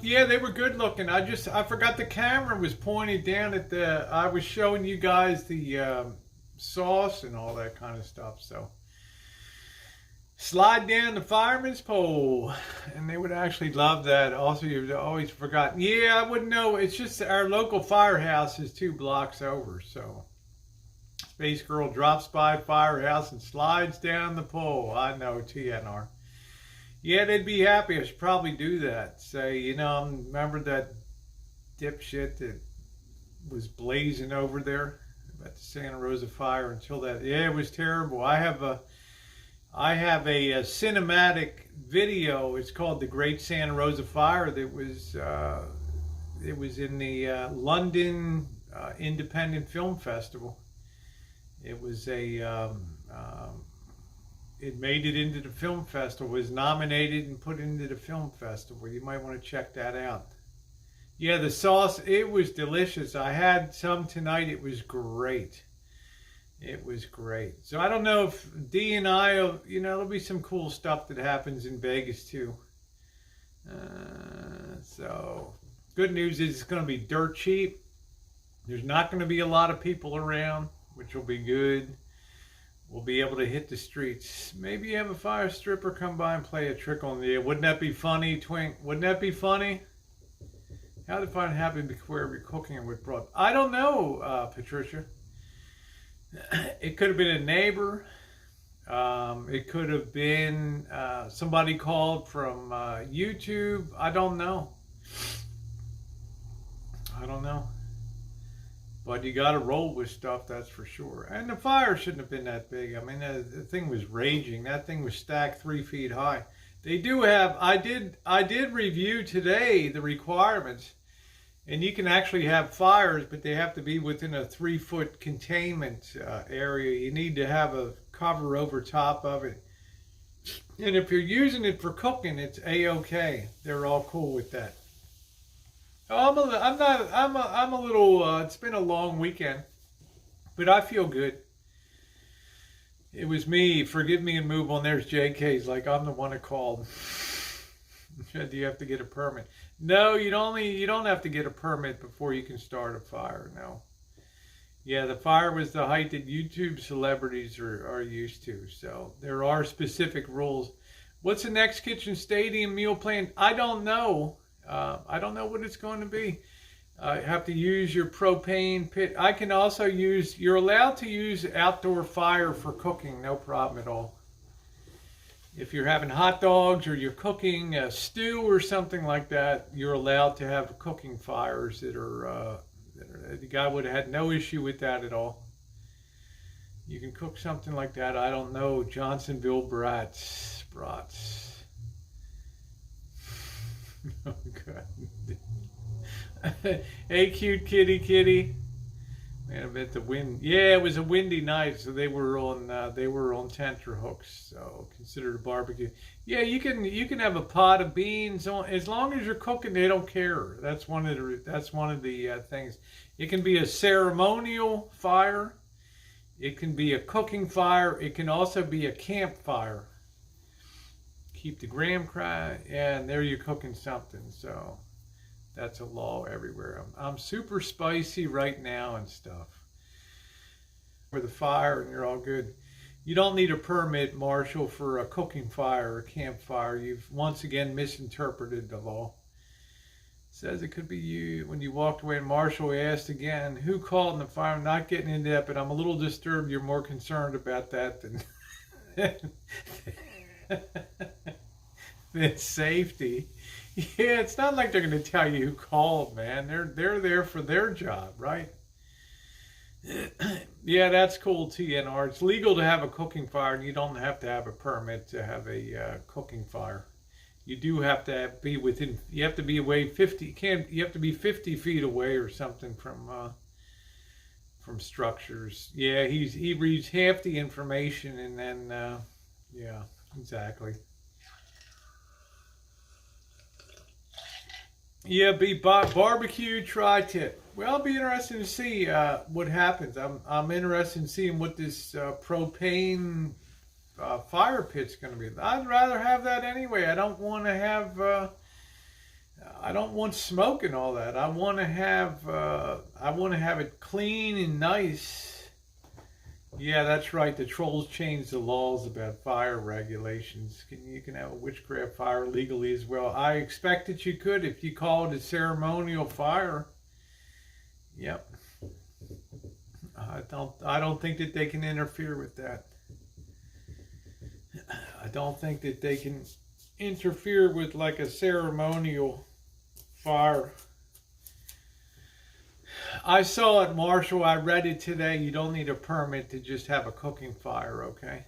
Yeah, they were good looking. I forgot the camera was pointed down at I was showing you guys the sauce and all that kind of stuff. So slide down the fireman's pole, and they would actually love that. Also, you've always forgotten. Yeah, I wouldn't know. It's just our local firehouse is 2 blocks over, so. Space Girl drops by firehouse and slides down the pole. I know, TNR. Yeah, they'd be happy. I should probably do that. Say, you know, remember that dipshit that was blazing over there at the Santa Rosa fire until that? Yeah, it was terrible. I have a cinematic video. It's called The Great Santa Rosa Fire. That was it was in the London Independent Film Festival. It was it made it into the film festival, was nominated and put into the film festival. You might want to check that out. Yeah, the sauce, it was delicious. I had some tonight. It was great. It was great. So I don't know if D and I, there'll be some cool stuff that happens in Vegas too. So good news is it's going to be dirt cheap. There's not going to be a lot of people around, which will be good. We'll be able to hit the streets. Maybe have a fire stripper come by and play a trick on the air. Wouldn't that be funny, Twink? Wouldn't that be funny? How to find happy before you're cooking with broth? I don't know, Patricia. It could have been a neighbor. It could have been somebody called from YouTube. I don't know. I don't know. But you got to roll with stuff, that's for sure. And the fire shouldn't have been that big. I mean, the thing was raging. That thing was stacked 3 feet high. They do have. I did review today the requirements, and you can actually have fires, but they have to be within a 3-foot containment area. You need to have a cover over top of it. And if you're using it for cooking, it's a-okay. They're all cool with that. I'm a little, it's been a long weekend, but I feel good. It was me, forgive me and move on. There's JK's like, I'm the one that called. Do you have to get a permit? No, you don't have to get a permit before you can start a fire, no. Yeah, the fire was the height that YouTube celebrities are used to, so there are specific rules. What's the next Kitchen Stadium meal plan? I don't know. I don't know what it's going to be. You have to use your propane pit. I can also use, you're allowed to use outdoor fire for cooking, no problem at all. If you're having hot dogs or you're cooking a stew or something like that, you're allowed to have cooking fires that are the guy would have had no issue with that at all. You can cook something like that. I don't know. Johnsonville brats. Oh, God. Hey, cute kitty. Man, I bet the wind. Yeah, it was a windy night, so they were on tenterhooks. So considered a barbecue. Yeah, you can have a pot of beans on, as long as you're cooking. They don't care. That's one of the things. It can be a ceremonial fire. It can be a cooking fire. It can also be a campfire. Keep the graham cry, and there you're cooking something. So that's a law everywhere. I'm super spicy right now and stuff. For the fire, and you're all good. You don't need a permit, Marshall, for a cooking fire or a campfire. You've once again misinterpreted the law. It says it could be you. When you walked away, and Marshall asked again, who called in the fire? I'm not getting into that, but I'm a little disturbed. You're more concerned about that than than safety. Yeah, it's not like they're going to tell you who called, man. They're there for their job, right? Yeah, that's cool, TNR. It's legal to have a cooking fire, and you don't have to have a permit to have a cooking fire. You do have to be within. You have to be away 50. You have to be 50 feet away or something from structures. Yeah, he reads half the information, and then yeah, exactly. Yeah, be barbecue tri-tip. Well, I'll be interested to see what happens. I'm interested in seeing what this propane fire pit's going to be. I'd rather have that anyway. I don't want to have. I don't want smoke and all that. I want to have. I want to have it clean and nice. Yeah, that's right. The trolls changed the laws about fire regulations. You can have a witchcraft fire legally as well. I expect that you could if you call it a ceremonial fire. Yep. I don't think that they can interfere with that. I don't think that they can interfere with like a ceremonial fire. I saw it, Marshall. I read it today. You don't need a permit to just have a cooking fire, okay?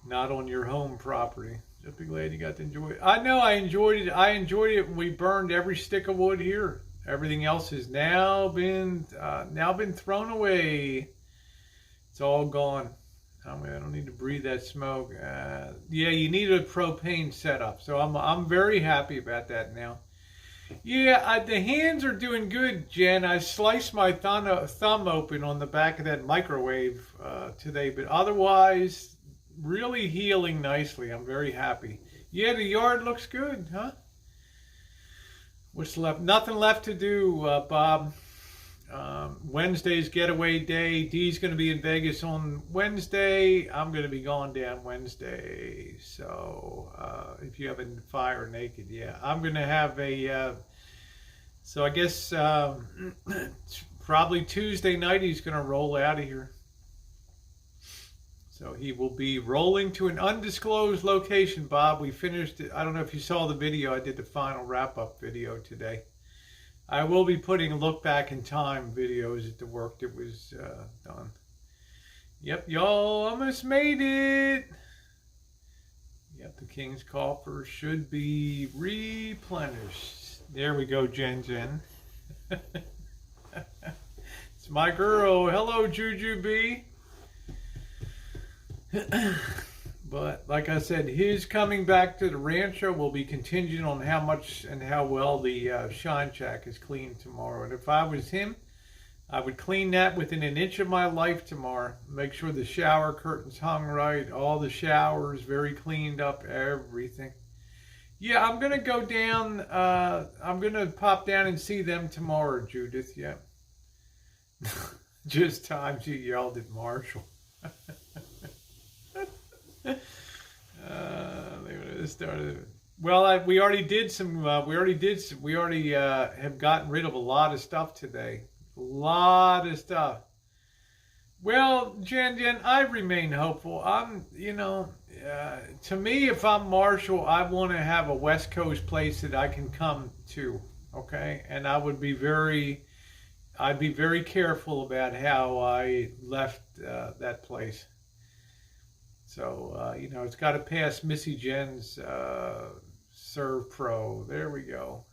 Not on your home property. Just be glad you got to enjoy it. I know I enjoyed it. I enjoyed it when we burned every stick of wood here. Everything else has now been thrown away. It's all gone. I don't need to breathe that smoke. Yeah, you need a propane setup. So I'm very happy about that now. Yeah, the hands are doing good, Jen. I sliced my thumb open on the back of that microwave today, but otherwise, really healing nicely. I'm very happy. Yeah, the yard looks good, huh? What's left? Nothing left to do, Bob. Wednesday's getaway day. Dee's going to be in Vegas on Wednesday. I'm going to be gone down Wednesday. So if you haven't Fire Naked, yeah, I'm going to have a. So I guess probably Tuesday night he's going to roll out of here. So he will be rolling to an undisclosed location, Bob. We finished it. I don't know if you saw the video. I did the final wrap-up video today. I will be putting look back in time videos at the work that was done. Yep, y'all almost made it. Yep, the King's Coffer should be replenished. There we go, Jen. It's my girl. Hello, Juju B. But like I said, his coming back to the rancho will be contingent on how much and how well the shine shack is cleaned tomorrow. And if I was him, I would clean that within an inch of my life tomorrow. Make sure the shower curtains hung right, all the showers very cleaned up, everything. Yeah, I'm going to go down. I'm going to pop down and see them tomorrow, Judith. Yeah. Just times you yelled at Marshall. They started. Well, we already did some. We already have gotten rid of a lot of stuff today. A lot of stuff. Well, Jen, I remain hopeful. To me, if I'm Marshall, I want to have a West Coast place that I can come to. Okay, and I'd be very careful about how I left that place. So, it's got to pass Missy Jen's Serve Pro. There we go.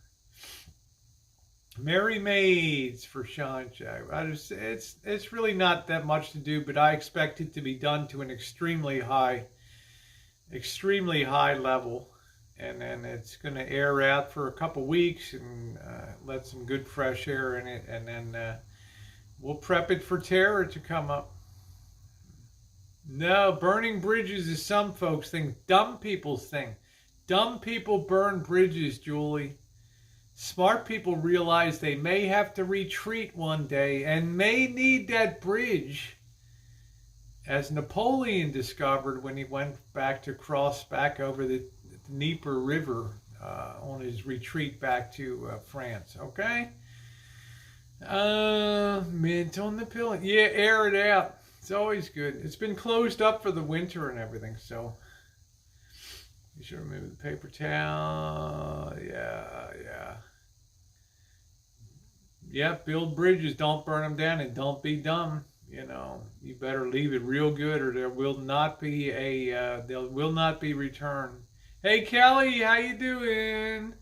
Merry Maids for Shine Shack. It's really not that much to do, but I expect it to be done to an extremely high level. And then it's going to air out for a couple weeks and let some good fresh air in it. And then we'll prep it for terror to come up. No, burning bridges is some folks' thing. Dumb people's thing. Dumb people burn bridges, Julie. Smart people realize they may have to retreat one day and may need that bridge, as Napoleon discovered when he went back to cross back over the Dnieper River on his retreat back to France. Okay? Mint on the pill. Yeah, air it out. It's always good. It's been closed up for the winter and everything, so you should remove the paper towel. Yeah, build bridges. Don't burn them down, and don't be dumb. You better leave it real good, or there will not be return. Hey, Kelly, how you doing?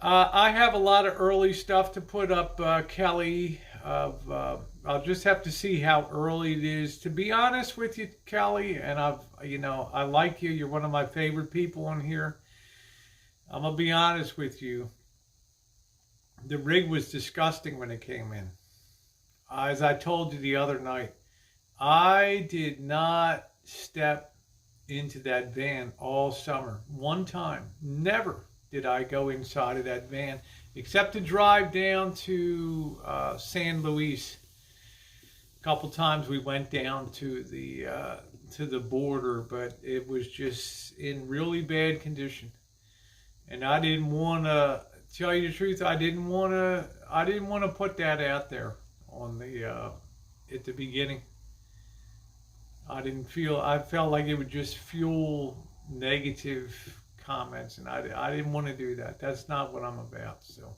I have a lot of early stuff to put up, Kelly. I'll just have to see how early it is. To be honest with you, Kelly, and I like you. You're one of my favorite people on here. I'm gonna be honest with you. The rig was disgusting when it came in. As I told you the other night, I did not step into that van all summer. One time, never did I go inside of that van, except to drive down to San Luis. A couple times we went down to the border, but it was just in really bad condition. And I didn't want to tell you the truth. I didn't want to put that out there on the at the beginning. I felt like it would just fuel negative comments, and I didn't want to do that. That's not what I'm about. So,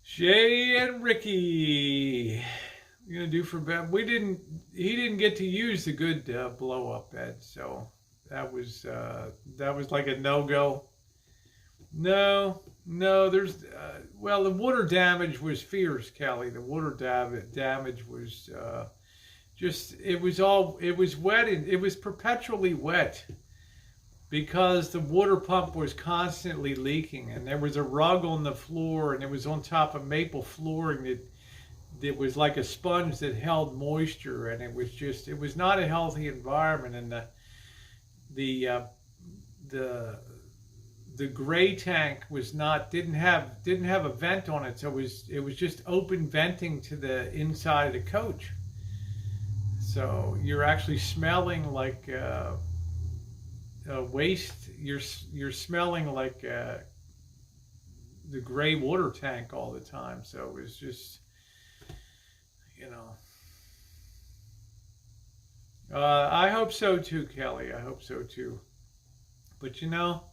Shay and Ricky, you're gonna do for bed. He didn't get to use the good blow up bed, so that was like a no-go. No, there's the water damage was fierce, Kelly. The water damage was it was wet, and it was perpetually wet. because the water pump was constantly leaking, and there was a rug on the floor, and it was on top of maple flooring that was like a sponge that held moisture, and it was not a healthy environment. And the uh, the the gray tank was not didn't have a vent on it, so it was just open venting to the inside of the coach. So you're actually smelling like waste. You're smelling like the gray water tank all the time. So it was just, you know. I hope so too, Kelly. I hope so too. But you know,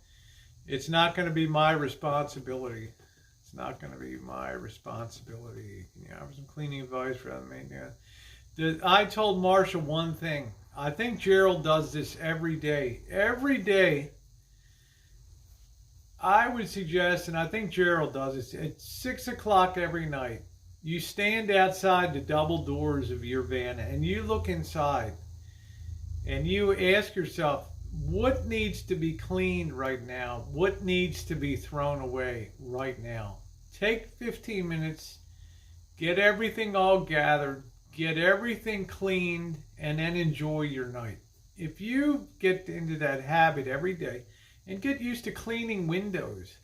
it's not going to be my responsibility. It's not going to be my responsibility. You know, I was cleaning advice for the maintenance. I told Marshall one thing. I think Gerald does this every day. Every day, I would suggest, and I think Gerald does it, at 6 o'clock every night, you stand outside the double doors of your van and you look inside and you ask yourself, what needs to be cleaned right now? What needs to be thrown away right now? Take 15 minutes, get everything all gathered, get everything cleaned, and then enjoy your night. If you get into that habit every day and get used to cleaning windows,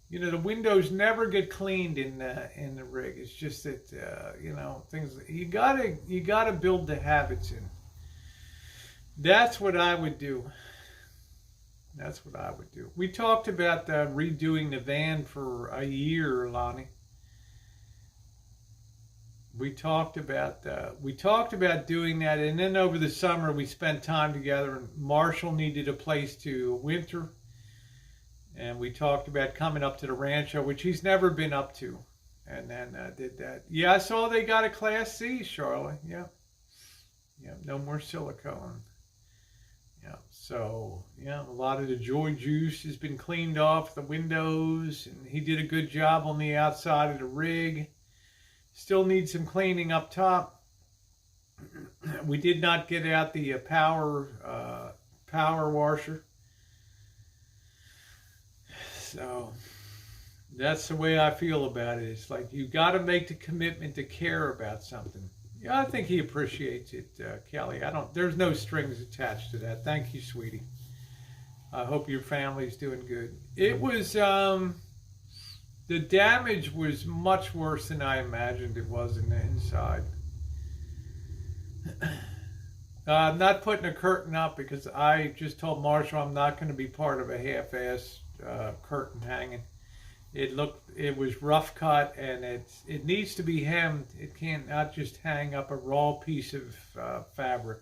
you know, the windows never get cleaned in the rig. It's just that you know, things you gotta build the habits in. That's what I would do. That's what I would do. We talked about redoing the van for a year, Lonnie. We talked about doing that, and then over the summer we spent time together. And Marshall needed a place to winter, and we talked about coming up to the Rancho, which he's never been up to, and then did that. Yeah, I saw they got a Class C, Charlotte. Yeah, no more silicone. Yeah, so yeah, a lot of the Joy Juice has been cleaned off the windows, and he did a good job on the outside of the rig. Still needs some cleaning up top. We did not get out the power washer. So that's the way I feel about it. It's like you got to make the commitment to care about something. Yeah, I think he appreciates it, Kelly. There's no strings attached to that. Thank you, sweetie. I hope your family's doing good. It was, the damage was much worse than I imagined it was in the inside. I'm not putting a curtain up because I just told Marshall I'm not going to be part of a half-ass curtain hanging. It was rough cut, and it needs to be hemmed. It can't not just hang up a raw piece of fabric.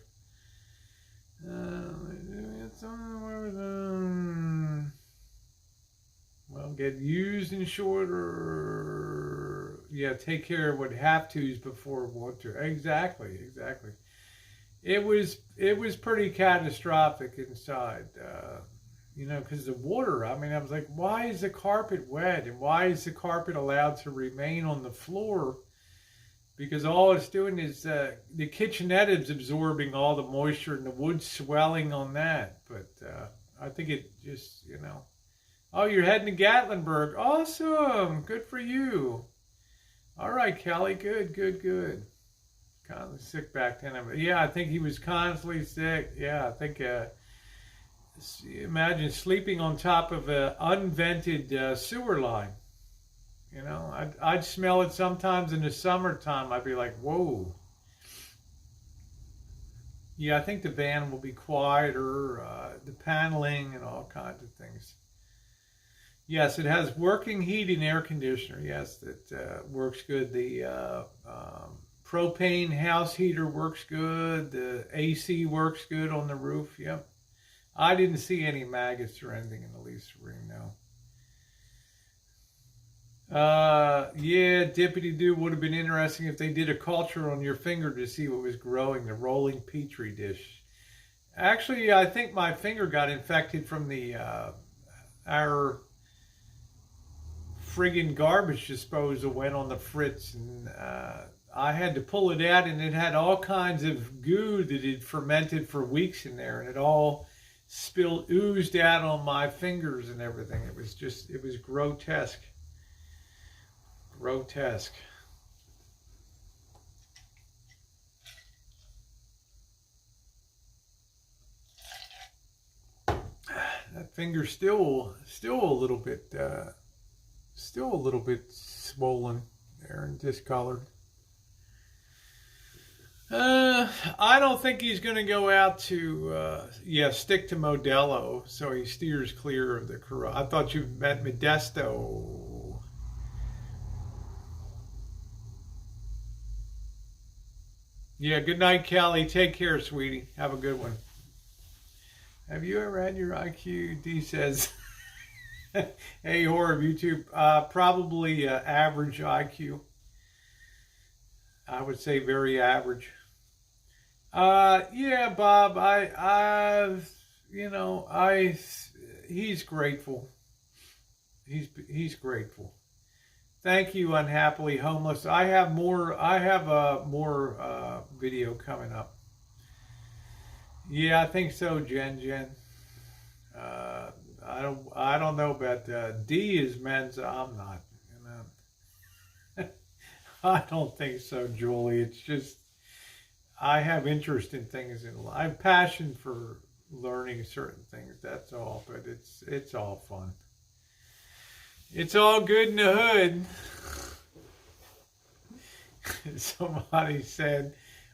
Well, get used and shorter. Yeah, take care of what have tos before winter. Exactly. It was pretty catastrophic inside. You know, because the water, I mean, I was like, why is the carpet wet? And why is the carpet allowed to remain on the floor? Because all it's doing is the kitchenette is absorbing all the moisture and the wood's swelling on that. But I think it just, you know. Oh, you're heading to Gatlinburg. Awesome. Good for you. All right, Kelly. Good. Constantly sick back then. Yeah, I think he was constantly sick. Yeah, I think... imagine sleeping on top of an unvented sewer line. You know, I'd smell it sometimes in the summertime. I'd be like, whoa. Yeah, I think the van will be quieter, the paneling and all kinds of things. Yes, it has working heat and air conditioner. Yes, that works good. The propane house heater works good. The AC works good on the roof. Yep. I didn't see any maggots or anything in the lease room, no. Yeah, Dippity-Doo would have been interesting if they did a culture on your finger to see what was growing, the rolling petri dish. Actually, I think my finger got infected from our friggin' garbage disposal went on the fritz, and I had to pull it out, and it had all kinds of goo that had fermented for weeks in there, and it all oozed out on my fingers and everything. It was grotesque. Grotesque. That finger's still a little bit swollen there and discolored. I don't think he's going to go out to, stick to Modelo, so he steers clear of the Corona. I thought you meant Modesto. Yeah, good night, Callie. Take care, sweetie. Have a good one. Have you ever had your IQ? D says, hey, horror of YouTube, probably average IQ. I would say very average. Yeah, Bob, he's grateful. He's grateful. Thank you, Unhappily Homeless. I have more video coming up. Yeah, I think so, Jen. I don't know about D is Mensa. I'm not. I don't think so, Julie. It's just I have interest in things in life. I have passion for learning certain things. That's all. But it's all fun. It's all good in the hood. Somebody said,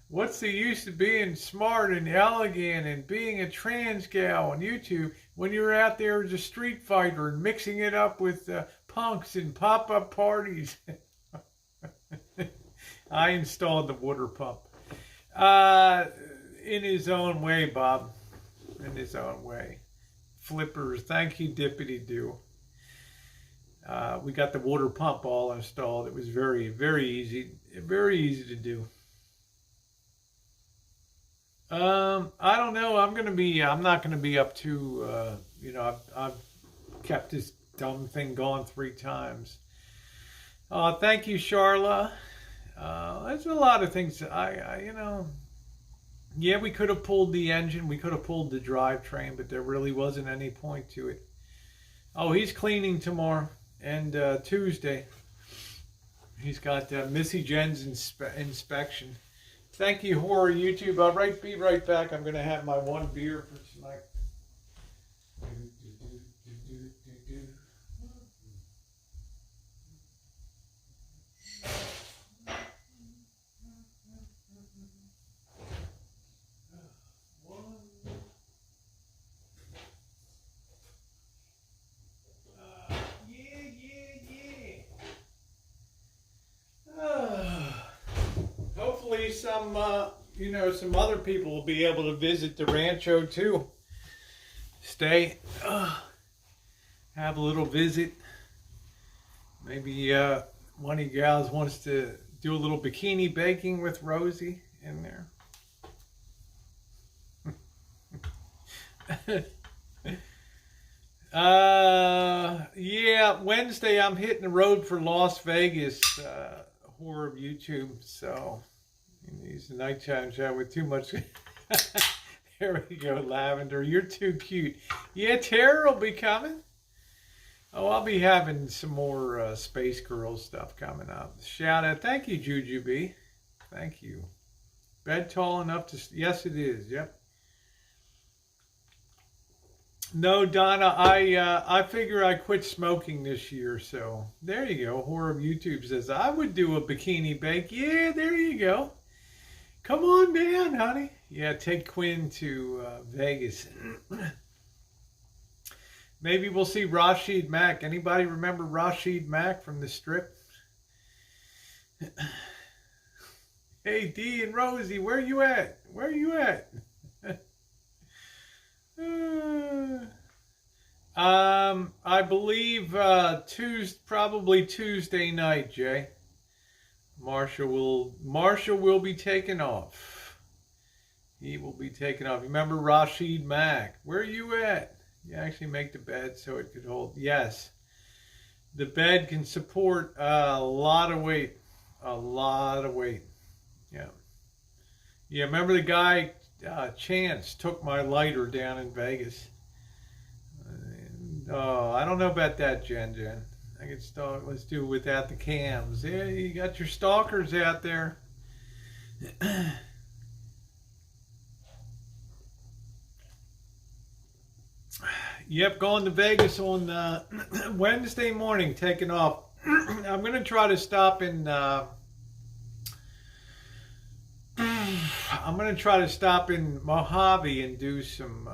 "What's the use of being smart and elegant and being a trans gal on YouTube when you're out there as a street fighter and mixing it up with punks and pop-up parties?" I installed the water pump. In his own way, Bob. In his own way. Flippers. Thank you, Dippity Doo. We got the water pump all installed. It was very, very easy. Very easy to do. I don't know. I'm not going to be up to, I've kept this dumb thing going 3 times. Thank you, Charla. There's a lot of things. We could have pulled the engine. We could have pulled the drivetrain, but there really wasn't any point to it. Oh, he's cleaning tomorrow and Tuesday. He's got Missy Jen's inspection. Thank you, Horror YouTube. I'll be right back. I'm going to have my 1 beer for tonight. Hopefully some other people will be able to visit the Rancho too. Stay, have a little visit. Maybe one of you gals wants to do a little bikini baking with Rosie in there. Wednesday I'm hitting the road for Las Vegas, Horror of YouTube, so he's a nighttime chat with too much. There we go, Lavender, you're too cute. Yeah, Tara will be coming. Oh, I'll be having some more Space Girls stuff coming up. Shout out, thank you, Jujubee. Thank you. Bed tall enough to, yes it is, yep. No, Donna, I figure I quit smoking this year, so there you go. Horror of YouTube says, I would do a bikini bake. Yeah, there you go. Come on down, honey. Yeah, take Quinn to Vegas. Maybe we'll see Rashid Mack. Anybody remember Rashid Mack from the Strip? Hey, Dee and Rosie, where you at? Where you at? I believe probably Tuesday night, Jay. Marshall will be taking off. He will be taking off. Remember Rashid Mack? Where are you at? You actually make the bed so it could hold. Yes, the bed can support a lot of weight. A lot of weight. Yeah. Yeah. Remember the guy Chance took my lighter down in Vegas. Oh, I don't know about that, Jen. I could stalk. Let's do it without the cams. Yeah, you got your stalkers out there. Yep, going to Vegas on Wednesday morning, taking off. I'm going to try to stop in. I'm going to try to stop in Mojave and do some.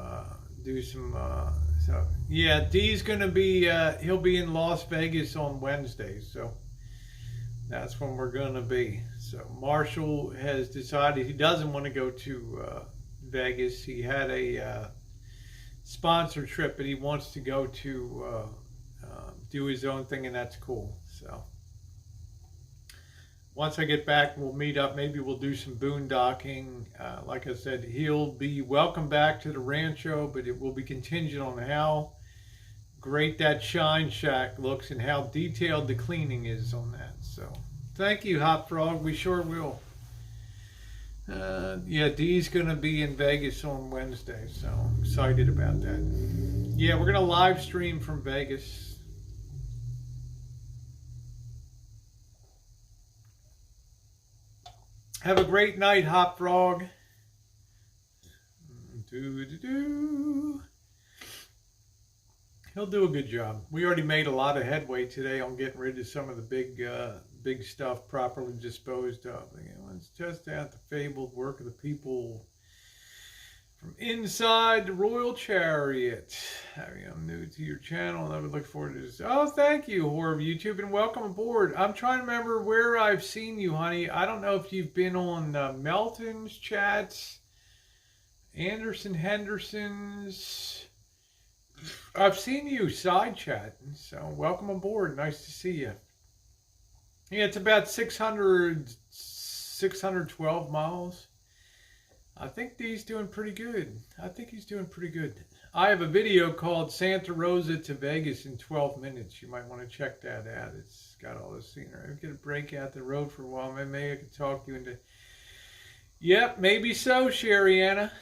So yeah, D's going to be. He'll be in Las Vegas on Wednesday, so that's when we're going to be. So Marshall has decided he doesn't want to go to Vegas. He had a sponsor trip, but he wants to go to do his own thing, and that's cool. So once I get back, we'll meet up. Maybe we'll do some boondocking. Like I said, he'll be welcome back to the Rancho, but it will be contingent on how great that Shine Shack looks and how detailed the cleaning is on that. So thank you, Hot Frog. We sure will. Yeah, Dee's going to be in Vegas on Wednesday, so I'm excited about that. Yeah, we're going to live stream from Vegas. Have a great night, Hot Frog. He'll do a good job. We already made a lot of headway today on getting rid of some of the big stuff properly disposed of. Let's test out the fabled work of the people from inside the Royal Chariot. I'm new to your channel and I would look forward to this. Oh, thank you, Horror of YouTube, and welcome aboard. I'm trying to remember where I've seen you, honey. I don't know if you've been on Melton's chats, Anderson Henderson's. I've seen you side chatting, so welcome aboard. Nice to see you. Yeah, it's about 612 miles. I think he's doing pretty good. I have a video called Santa Rosa to Vegas in 12 minutes. You might want to check that out. It's got all the scenery. I'm going to break out the road for a while. Maybe I could talk you into... Yep, maybe so, Sherry Anna.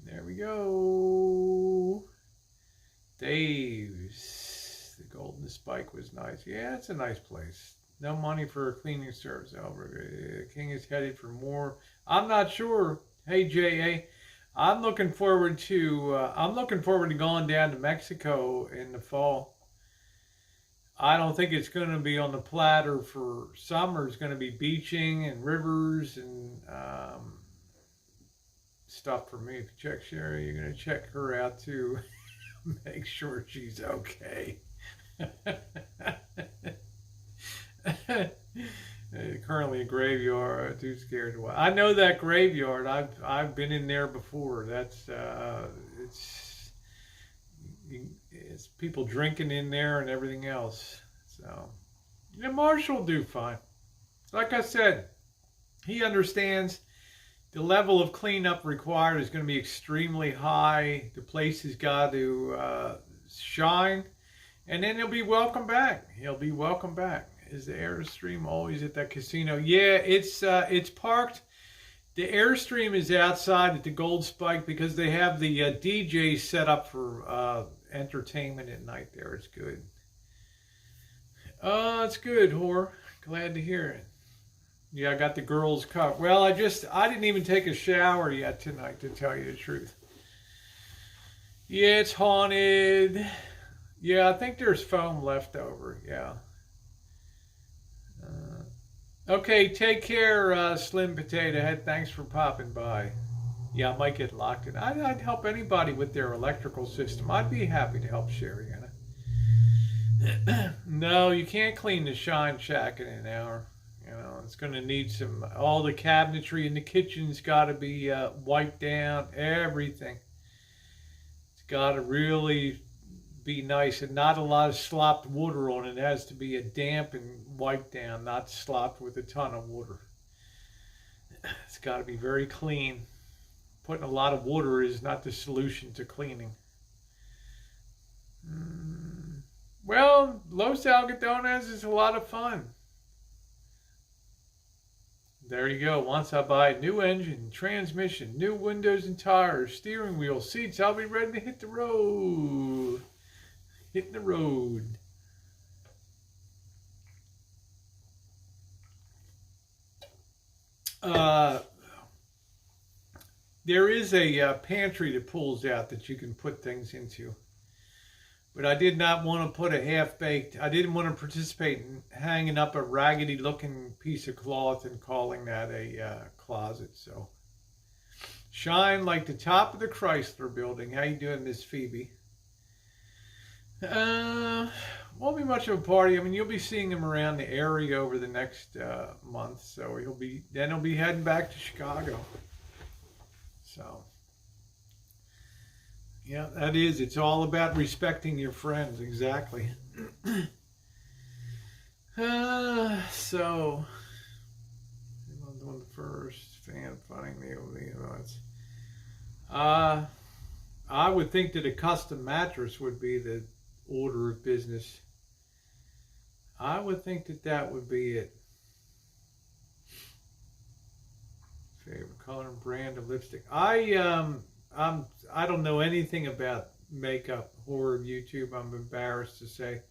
There we go. Dave's. The Golden Spike was nice. Yeah, it's a nice place. No money for a cleaning service, Albert. King is headed for more. I'm not sure. Hey, J.A. I'm looking forward to going down to Mexico in the fall. I don't think it's going to be on the platter for summer. It's going to be beaching and rivers and stuff for me. If you check Sherry, you're going to check her out too. Make sure she's okay. Currently a graveyard. Too scared to watch. I know that graveyard. I've been in there before. That's it's people drinking in there and everything else. So yeah, Marshall will do fine. Like I said, he understands the level of cleanup required is going to be extremely high. The place has got to shine, and then he'll be welcome back. Is the Airstream always at that casino? Yeah, it's parked. The Airstream is outside at the Gold Spike because they have the DJ set up for entertainment at night there. It's good. Oh, it's good, Whore. Glad to hear it. Yeah, I got the girls' cup. Well, I didn't even take a shower yet tonight, to tell you the truth. Yeah, it's haunted. Yeah, I think there's foam left over. Yeah. Okay, take care, Slim Potato Head. Thanks for popping by. Yeah, I might get locked in. I'd help anybody with their electrical system. I'd be happy to help Sherry Anna. No, you can't clean the Shine Shack in an hour. You know, it's going to need all the cabinetry in the kitchen's got to be wiped down, everything. It's got to really be nice and not a lot of slopped water on it. It has to be a damp and wiped down, not slopped with a ton of water. It's got to be very clean. Putting a lot of water is not the solution to cleaning. Well, Los Algodones is a lot of fun. There you go. Once I buy a new engine, transmission, new windows and tires, steering wheel, seats, I'll be ready to hit the road. Hitting the road. There is a pantry that pulls out that you can put things into. But I did not want to put a half-baked, I didn't want to participate in hanging up a raggedy-looking piece of cloth and calling that a closet. So, shine like the top of the Chrysler building. How you doing, Miss Phoebe? Won't be much of a party. I mean, you'll be seeing him around the area over the next month. So he'll be heading back to Chicago. So, yeah, that is. It's all about respecting your friends. Exactly. So, I'm doing the first fan funding me over the events. I would think that a custom mattress would be the order of business. I would think that that would be it. Favorite color and brand of lipstick. I don't know anything about makeup or YouTube. I'm embarrassed to say.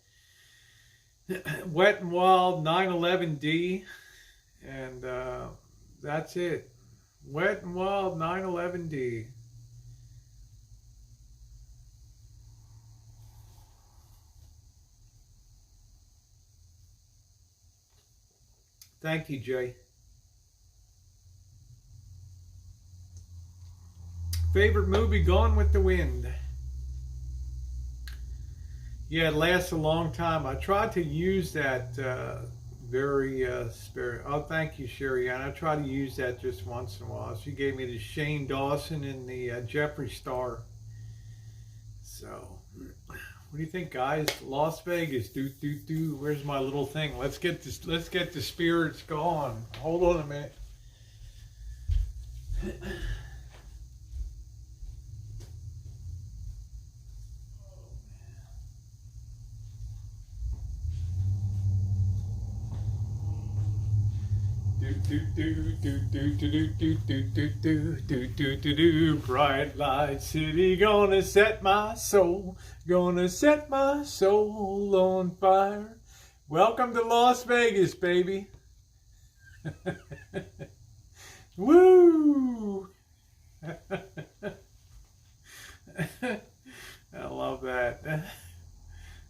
Wet and Wild 911D, and that's it. Wet and Wild 911D. Thank you, Jay. Favorite movie, Gone with the Wind. Yeah, it lasts a long time. I tried to use that very spirit. Oh, thank you, Sherry Ann. I try to use that just once in a while. She gave me the Shane Dawson and the Jeffree Star. So, what do you think, guys? Las Vegas, do. Where's my little thing? Let's get this. Let's get the spirits going. Hold on a minute. Bright light city, gonna set my soul on fire. Welcome to Las Vegas, baby. Woo! I love that.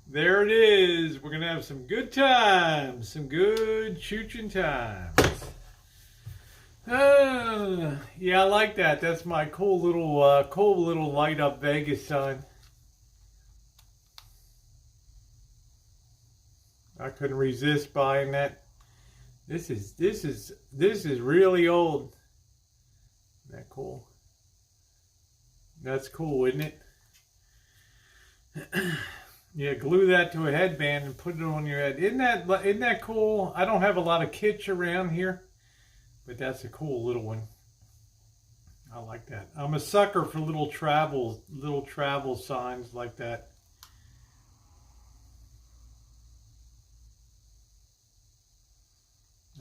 There it is. We're gonna have some good times, some good chooching times. Yeah, I like that. That's my cool little light up Vegas sign. I couldn't resist buying that. This is really old. Isn't that cool? That's cool, isn't it? Yeah, glue that to a headband and put it on your head. Isn't that cool? I don't have a lot of kitsch around here. But that's a cool little one. I like that. I'm a sucker for little travel signs like that.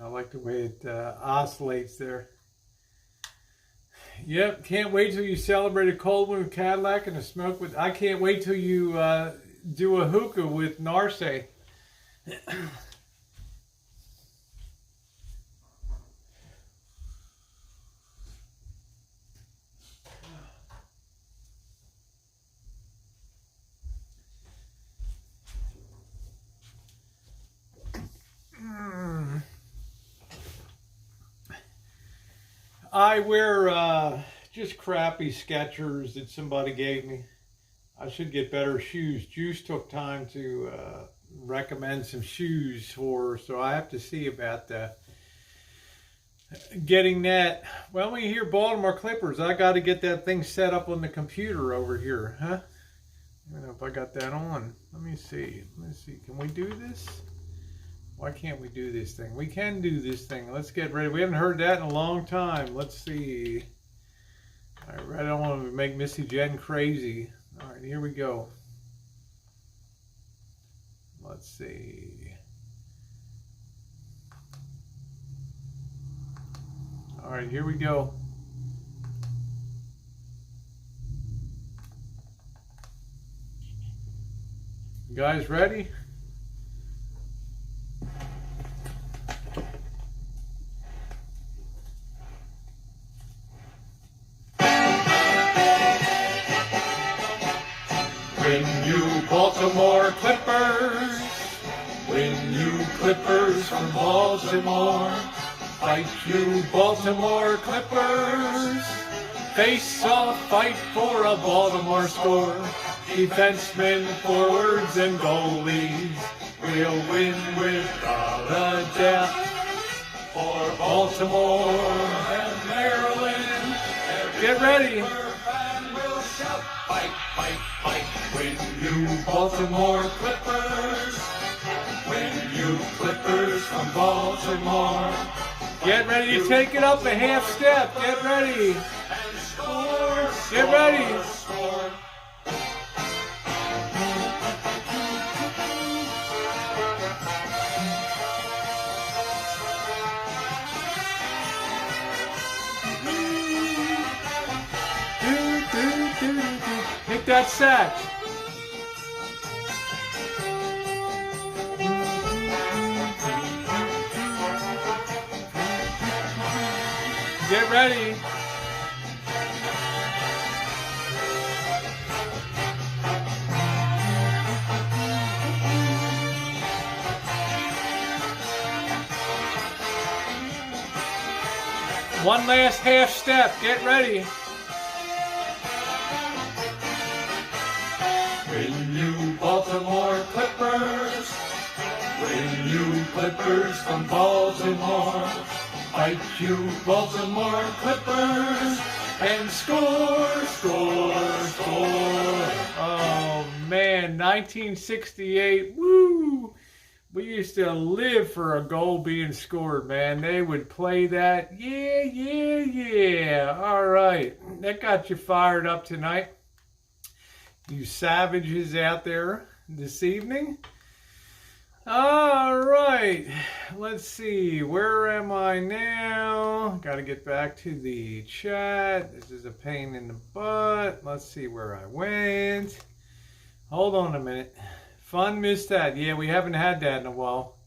I like the way it oscillates there. Yep, can't wait till you celebrate a cold one with Cadillac and a smoke with. I can't wait till you do a hookah with Narse. I wear just crappy Skechers that somebody gave me. I should get better shoes. Juice took time to recommend some shoes for her, so I have to see about that. Getting that. Well, when you hear Baltimore Clippers, I got to get that thing set up on the computer over here, huh? I don't know if I got that on. Let me see. Can we do this? Why can't we do this thing? We can do this thing. Let's get ready. We haven't heard that in a long time. Let's see. All right, I don't want to make Missy Jen crazy. All right, here we go. Let's see. All right, here we go. You guys ready? When you Baltimore Clippers, when you Clippers from Baltimore, fight you Baltimore Clippers, face off, fight for a Baltimore score. Defensemen, forwards, and goalies will win without a doubt. For Baltimore and Maryland, get ready. Will shout, fight, fight, fight. When you Baltimore Clippers, when you Clippers from Baltimore, get ready to take it up a half step. Get ready. And score, get ready. Score. Hit that sax. Get ready. One last half step. Get ready. When you Baltimore Clippers, when you Clippers from Baltimore, fight you Baltimore Clippers and score, score, score. Oh man, 1968, woo! We used to live for a goal being scored, man. They would play that, yeah, yeah, yeah. All right, that got you fired up tonight. You savages out there this evening. All right, let's see, where am I now? Got to get back to the chat. This is a pain in the butt. Let's see where I went. Hold on a minute. Fun missed that. Yeah, we haven't had that in a while.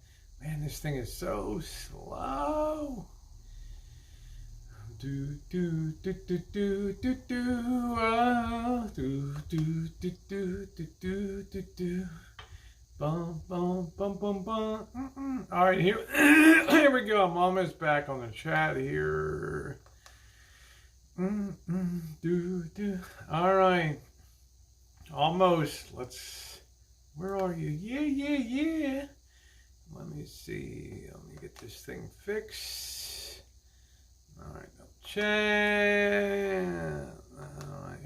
Man, this thing is so slow. Do do do do do do do do do do do do do do. Bum bum bum bum bum. All right, here here we go. I'm almost back on the chat here. Do do. All right, almost. Let's. Where are you? Yeah yeah yeah. Let me see. Let me get this thing fixed. All right. Chat.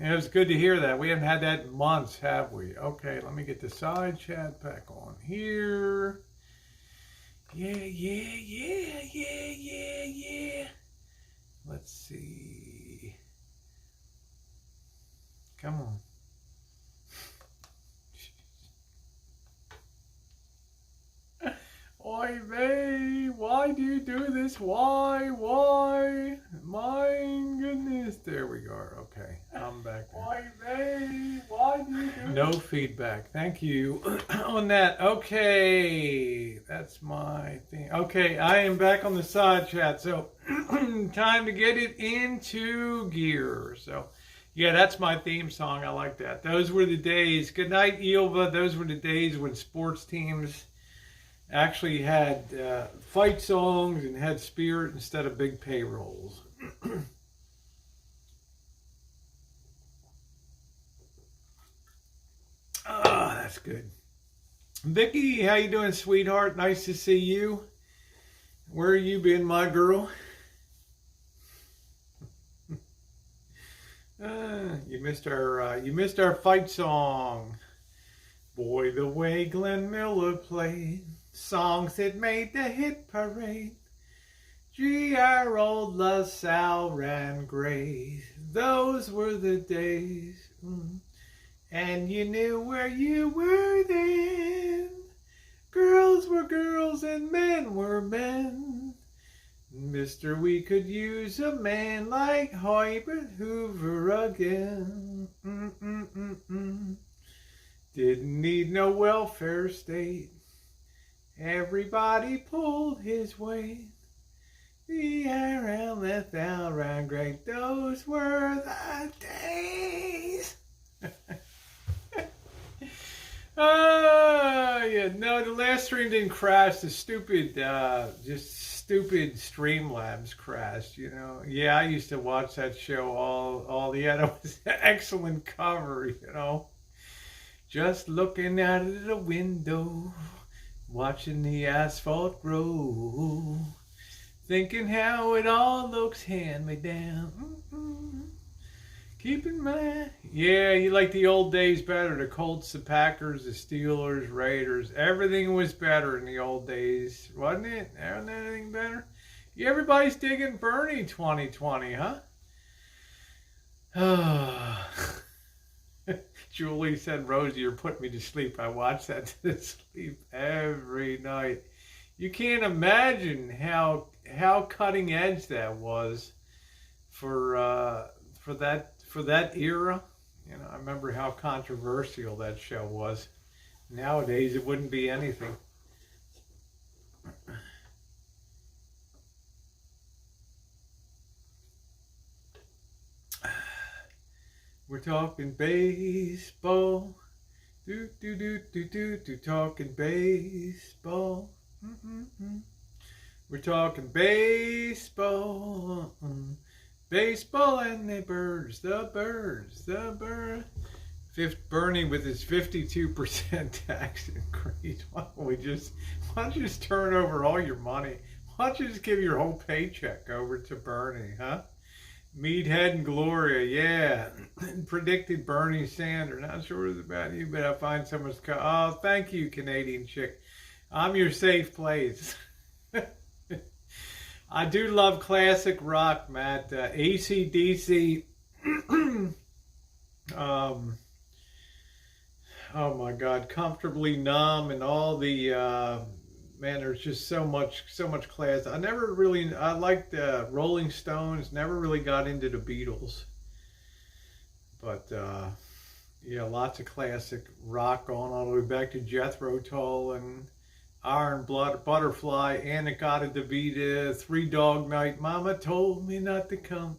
It was good to hear that. We haven't had that in months, have we? Okay, let me get the side chat back on here. Yeah, yeah, yeah, yeah, yeah, yeah. Let's see. Come on. Oy vey, why do you do this? Why? My goodness. There we go. Okay, I'm back there. Oy vey, why do you do No feedback. Thank you on that. Okay, that's my thing. Okay, I am back on the side chat. So, time to get it into gear. So, yeah, that's my theme song. I like that. Those were the days. Good night, Ilva. Those were the days when sports teams actually had fight songs and had spirit instead of big payrolls. Ah, that's good. Vicky, how you doing, sweetheart? Nice to see you. Where you been, my girl? You missed our fight song. Boy, the way Glenn Miller played songs that made the hit parade. Gee, our old LaSalle ran great. Those were the days. And you knew where you were then. Girls were girls and men were men. Mister, we could use a man like Herbert Hoover again. Didn't need no welfare state. Everybody pulled his weight. The around left out round great. Those were the days. Oh, yeah. No, the last stream didn't crash. The stupid, just stupid Streamlabs crashed, you know. Yeah, I used to watch that show all yeah, that was an excellent cover, you know. Just looking out of the window, watching the asphalt grow, thinking how it all looks hand-me-down. Keep in mind, yeah, you like the old days better. The Colts, the Packers, the Steelers, Raiders. Everything was better in the old days, wasn't it? Wasn't anything better? Yeah, everybody's digging Bernie 2020, huh? Julie said, Rosie, you're putting me to sleep. I watch that to sleep every night. You can't imagine how cutting edge that was for that era. You know, I remember how controversial that show was. Nowadays, it wouldn't be anything. We're talking baseball. Talking baseball. We're talking baseball. Baseball and the birds. Bernie with his 52% tax increase. Why don't you just turn over all your money? Why don't you just give your whole paycheck over to Bernie, huh? Meathead and Gloria, yeah. Predicted Bernie Sanders. Not sure it's about you, but I find someone's oh, thank you, Canadian chick. I'm your safe place. I do love classic rock, Matt. AC/DC. Oh my God, Comfortably Numb, and all the man. There's just so much class. I liked Rolling Stones. Never really got into the Beatles, but yeah, lots of classic rock going all the way back to Jethro Tull and Iron Blood, Butterfly, Anna-Gata DeVita, Three Dog Night. Mama told me not to come.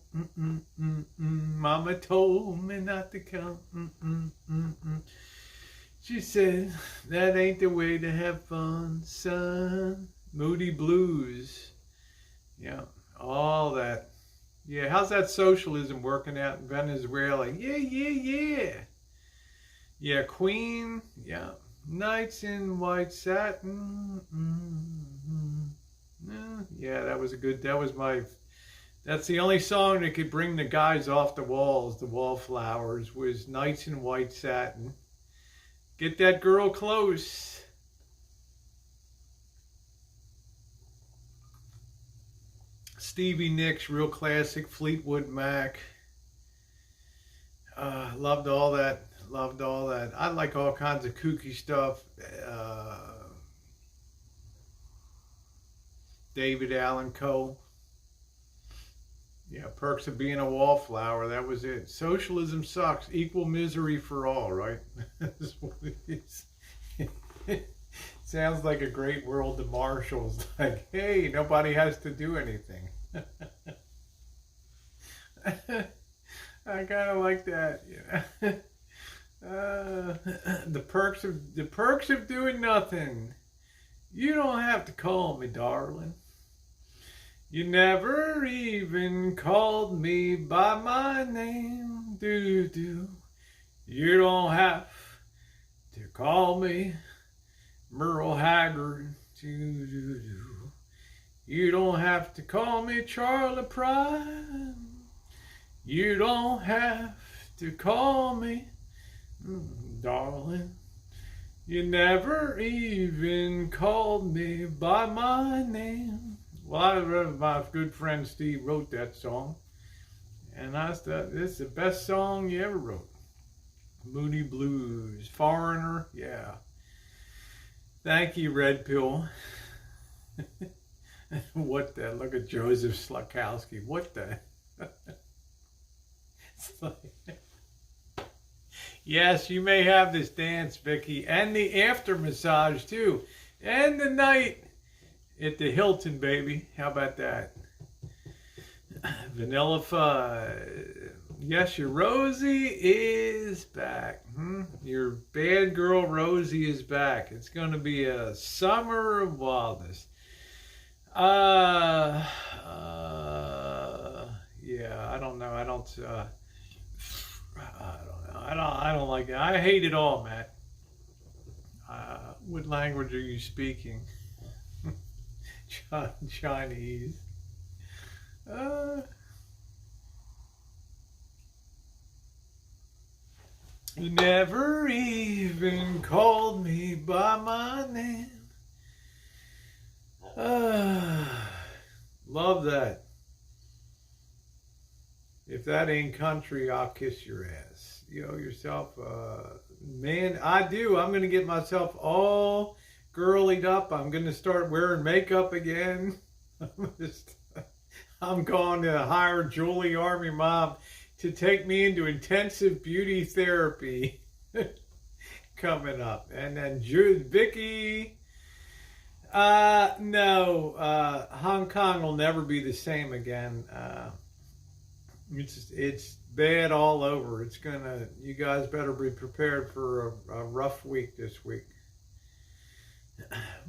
Mama told me not to come. She said, that ain't the way to have fun, son. Moody Blues. Yeah, all that. Yeah, how's that socialism working out in Venezuela? Yeah. Yeah, Queen. Yeah. Nights in White Satin. Yeah, that's the only song that could bring the guys off the walls, the wallflowers, was Nights in White Satin. Get that girl close. Stevie Nicks, real classic. Fleetwood Mac. Loved all that. I like all kinds of kooky stuff. David Allan Coe. Yeah, Perks of Being a Wallflower. That was it. Socialism sucks. Equal misery for all, right? That's what it is. Sounds like a great world to Marshalls. Like, hey, nobody has to do anything. I kind of like that, you know. The perks of doing nothing. You don't have to call me darling. You never even called me by my name. You don't have to call me Merle Haggard. You don't have to call me Charlie Pride. You don't have to call me darling. You never even called me by my name. Well, my good friend Steve wrote that song, and I thought, this is the best song you ever wrote. Moody Blues, Foreigner, yeah. Thank you, Red Pill. What the? Look at Joseph Slakowski. What the? It's like, yes, you may have this dance, Vicky, and the after massage too, and the night at the Hilton, baby. How about that? Vanilla Fudge. Yes, your Rosie is back. Your bad girl Rosie is back. It's going to be a summer of wildness. Yeah, I don't know. I don't know. I don't like it. I hate it all, Matt. What language are you speaking? Chinese. You never even called me by my name. Love that. If that ain't country, I'll kiss your ass. You owe yourself, man, I do. I'm going to get myself all girlied up. I'm going to start wearing makeup again. I'm going to hire Julie Army Mom to take me into intensive beauty therapy coming up. And then Vicky, no, Hong Kong will never be the same again. It's bad all over. It's gonna, you guys better be prepared for a rough week this week.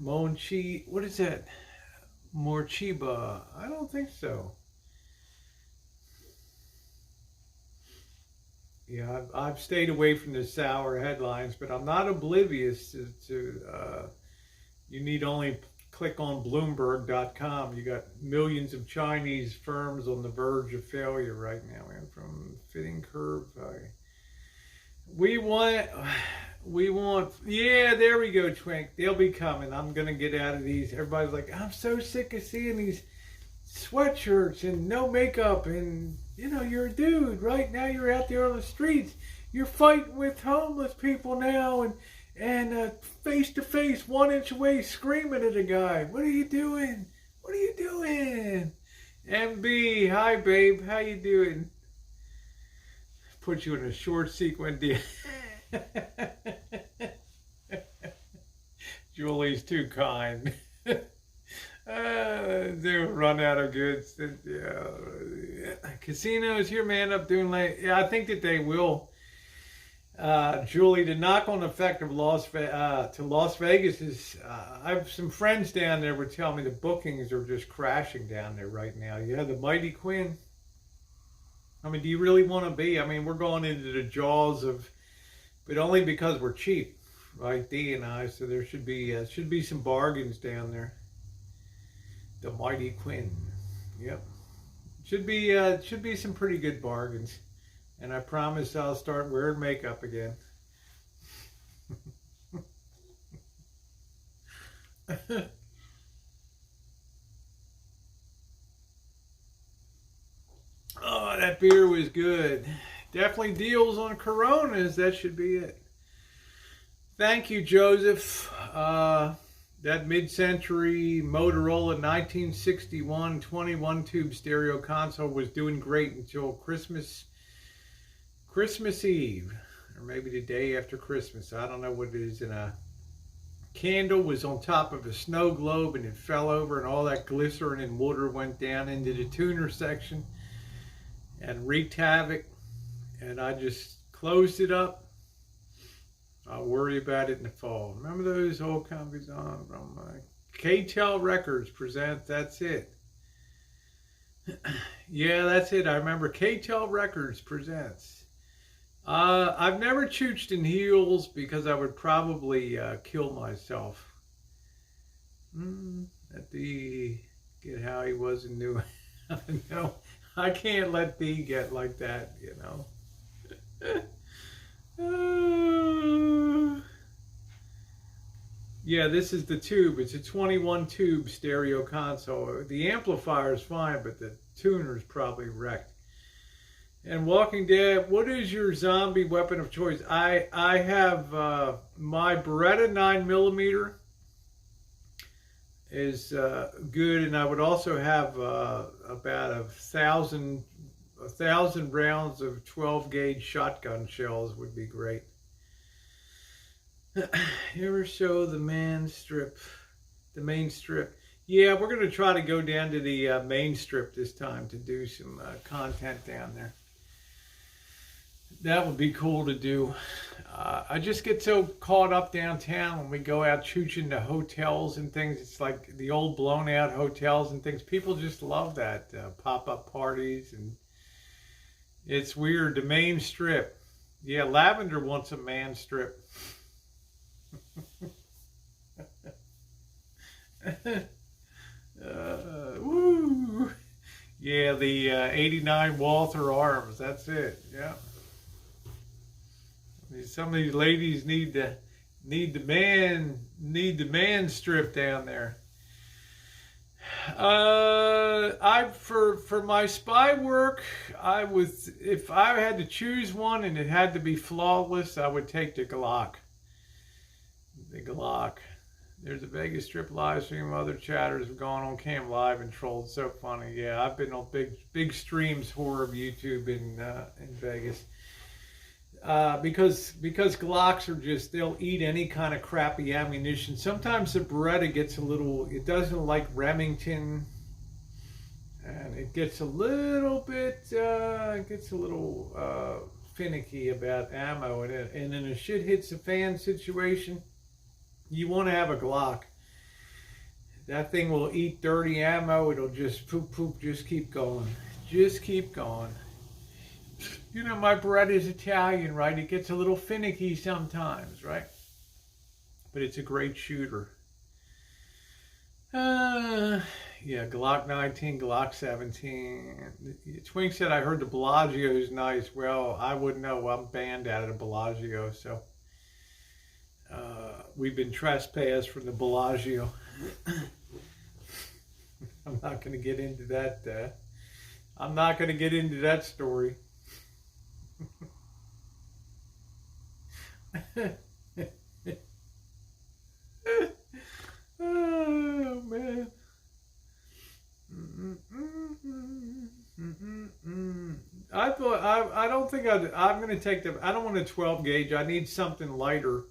Monchi, what is that? Morchiba, I don't think so. Yeah, I've stayed away from the sour headlines, but I'm not oblivious to you need only click on Bloomberg.com. You got millions of Chinese firms on the verge of failure right now. And from Fitting Curve, we want, yeah, there we go, Twink. They'll be coming. I'm going to get out of these. Everybody's like, I'm so sick of seeing these sweatshirts and no makeup and, you know, you're a dude. Right now you're out there on the streets. You're fighting with homeless people now and face to face, 1 inch away, screaming at a guy. What are you doing? What are you doing? MB, hi babe, how you doing? Put you in a short sequin deal. Julie's too kind. They'll run out of goods. Casinos here, man, up doing late. Yeah, I think that they will. Julie, the knock-on effect of Las Vegas is, I have some friends down there would tell me the bookings are just crashing down there right now. You have the Mighty Quinn. I mean, do you really want to be? I mean, we're going into the jaws of, but only because we're cheap, right? Dee and I. So there should be some bargains down there. The Mighty Quinn. Yep. Should be some pretty good bargains. And I promise I'll start wearing makeup again. Oh, that beer was good. Definitely deals on Coronas. That should be it. Thank you, Joseph. That mid-century Motorola 1961 21-tube stereo console was doing great until Christmas Eve, or maybe the day after Christmas. I don't know what it is. And a candle was on top of a snow globe and it fell over and all that glycerin and water went down into the tuner section and wreaked havoc. And I just closed it up. I'll worry about it in the fall. Remember those old companies on from K-Tel Records presents That's It. Yeah, that's it. I remember K-Tel Records presents. I've never chooched in heels because I would probably kill myself. At the get how he was in New. No, I can't let B get like that, you know. Yeah, this is the tube. It's a 21 tube stereo console. The amplifier is fine, but the tuner is probably wrecked. And Walking Dead, what is your zombie weapon of choice? I have my Beretta 9mm. is good, and I would also have about a thousand rounds of 12 gauge shotgun shells would be great. You ever show the main strip? Yeah, we're gonna try to go down to the main strip this time to do some content down there. That would be cool to do. I just get so caught up downtown when we go out chooching to hotels and things. It's like the old blown out hotels and things. People just love that pop-up parties, and it's weird. The main strip. Yeah, Lavender wants a man strip. Woo! Yeah, the 89 Walther Arms. That's it. Yeah. Some of these ladies need the man strip down there. For my spy work, if I had to choose one and it had to be flawless, I would take the Glock. The Glock. There's a Vegas Strip live stream. Other chatters have gone on cam live and trolled. So funny. Yeah, I've been on big streams of YouTube in Vegas. Because Glocks are just, they'll eat any kind of crappy ammunition. Sometimes the Beretta gets it doesn't like Remington, and it gets a little finicky about ammo, and in a shit hits the fan situation, you want to have a Glock. That thing will eat dirty ammo. It'll just poop, just keep going. Just keep going. You know, my Beretta is Italian, right? It gets a little finicky sometimes, right? But it's a great shooter. Yeah, Glock 19, Glock 17. Twink said, I heard the Bellagio is nice. Well, I wouldn't know. I'm banned out of the Bellagio, so we've been trespassed from the Bellagio. I'm not going to get into that. I'm not going to get into that story. Oh man. I don't think I'm going to take I don't want a 12 gauge. I need something lighter.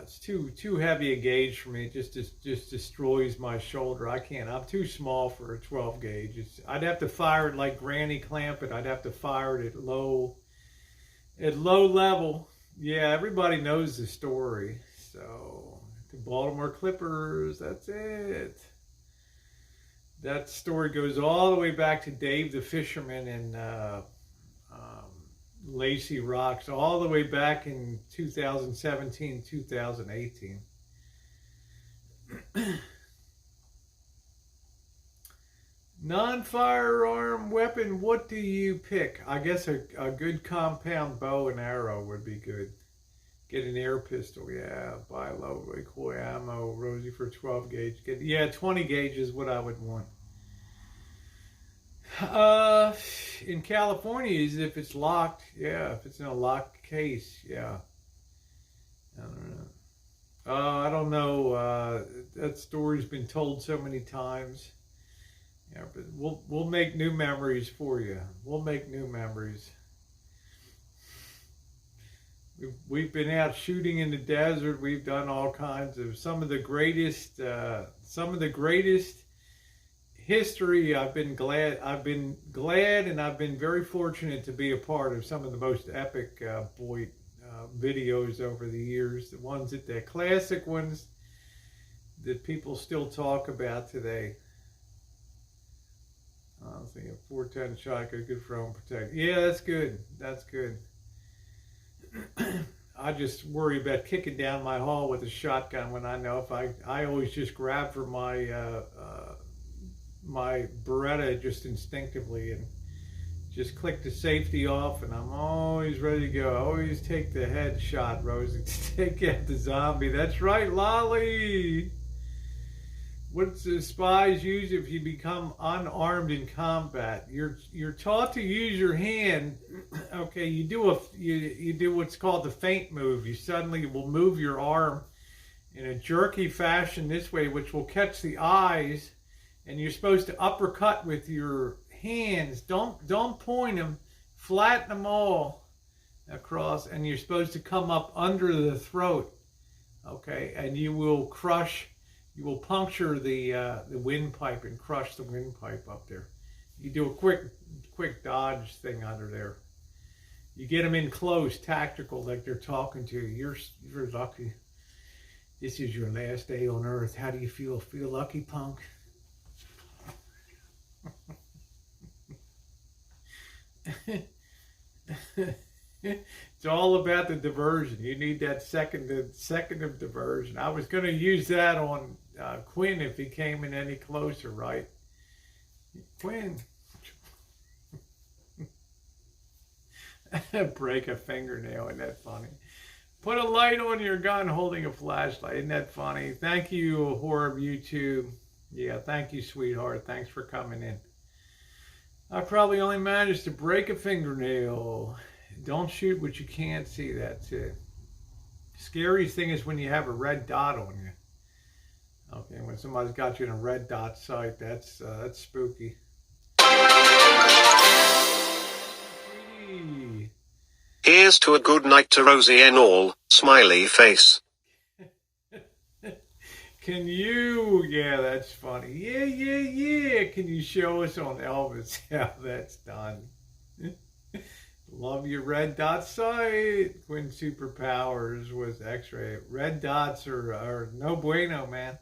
It's too heavy a gauge for me. It just destroys my shoulder. I can't. I'm too small for a 12 gauge. I'd have to fire it like Granny Clampett. I'd have to fire it at low level. Yeah, everybody knows the story. So the Baltimore Clippers. That's it. That story goes all the way back to Dave the Fisherman and Lacey Rocks, all the way back in 2017, 2018. Non-firearm weapon, what do you pick? I guess a good compound bow and arrow would be good. Get an air pistol, yeah. Buy low recoil ammo, Rosie for 12 gauge. 20 gauge is what I would want. In California, is if it's locked, yeah. If it's in a locked case, yeah. I don't know. That story's been told so many times. Yeah, but we'll make new memories for you. We'll make new memories. We've been out shooting in the desert. We've done all kinds of some of the greatest history. I've been glad, and I've been very fortunate to be a part of some of the most epic videos over the years. The classic ones that people still talk about today. I was thinking 410 shotgun, good for home protection. Yeah, that's good. That's good. I just worry about kicking down my hall with a shotgun when I know if I always just grab for my my Beretta just instinctively and just click the safety off, and I'm always ready to go. I always take the headshot, Rosie, to take out the zombie. That's right, Lolly. What's the spies use if you become unarmed in combat? You're taught to use your hand. Okay, you do what's called the feint move. You suddenly will move your arm in a jerky fashion this way, which will catch the eyes, and you're supposed to uppercut with your hands. Don't point them, flatten them all across, and you're supposed to come up under the throat, okay? And you will puncture the windpipe and crush the windpipe up there. You do a quick dodge thing under there. You get them in close, tactical, like they're talking to you. You're lucky. This is your last day on Earth. How do you feel? Feel lucky, punk? It's all about the diversion. You need that second of diversion. I was going to use that on Quinn if he came in any closer, right? Quinn. Break a fingernail. Isn't that funny? Put a light on your gun holding a flashlight. Isn't that funny? Thank you, Horror YouTube. Yeah, thank you, sweetheart. Thanks for coming in. I probably only managed to break a fingernail. Don't shoot what you can't see. That's it. Scariest thing is when you have a red dot on you. Okay, when somebody's got you in a red dot sight, that's spooky. Here's to a good night to Rosie and all, smiley face. Can you, yeah, that's funny. Yeah. Can you show us on Elvis how that's done? Love your red dot sight. Quinn Superpowers with X-ray. Red dots are no bueno, man.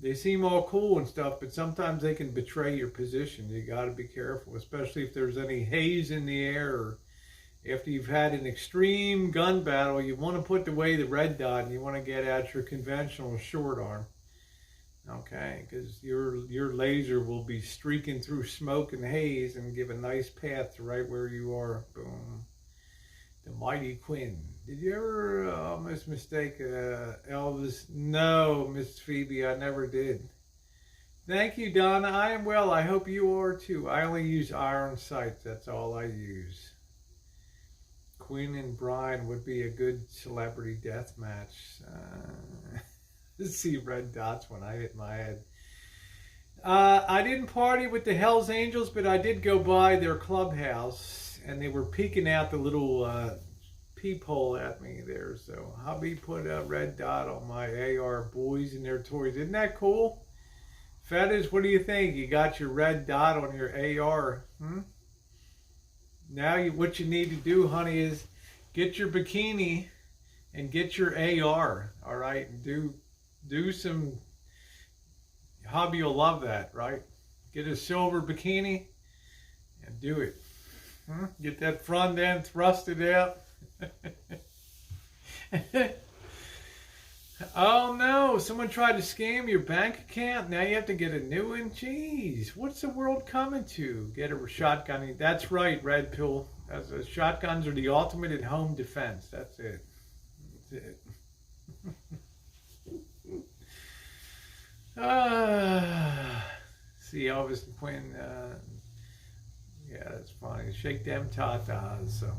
They seem all cool and stuff, but sometimes they can betray your position. You got to be careful, especially if there's any haze in the air or after you've had an extreme gun battle. You want to put away the red dot and you want to get at your conventional short arm. Okay, because your laser will be streaking through smoke and haze and give a nice path to right where you are. Boom. The mighty Quinn. Did you ever almost mistake Elvis? No, Miss Phoebe, I never did. Thank you, Donna. I am well. I hope you are too. I only use iron sights. That's all I use. Quinn and Brian would be a good celebrity death match. See red dots when I hit my head. I didn't party with the Hells Angels, but I did go by their clubhouse, and they were peeking out the little peephole at me there. So hubby put a red dot on my AR boys and their toys. Isn't that cool? Fetish, what do you think? You got your red dot on your AR. Now what you need to do, honey, is get your bikini and get your AR. All right, and do some. Hubby will love that, right? Get a silver bikini and do it. Get that front end thrusted out. Oh no, someone tried to scam your bank account. Now you have to get a new one. Jeez, what's the world coming to? Get a shotgun. That's right, Red Pill. Shotguns are the ultimate in home defense. That's it. That's it. See Elvis and Quinn. Yeah, that's funny. Shake them tatas. So,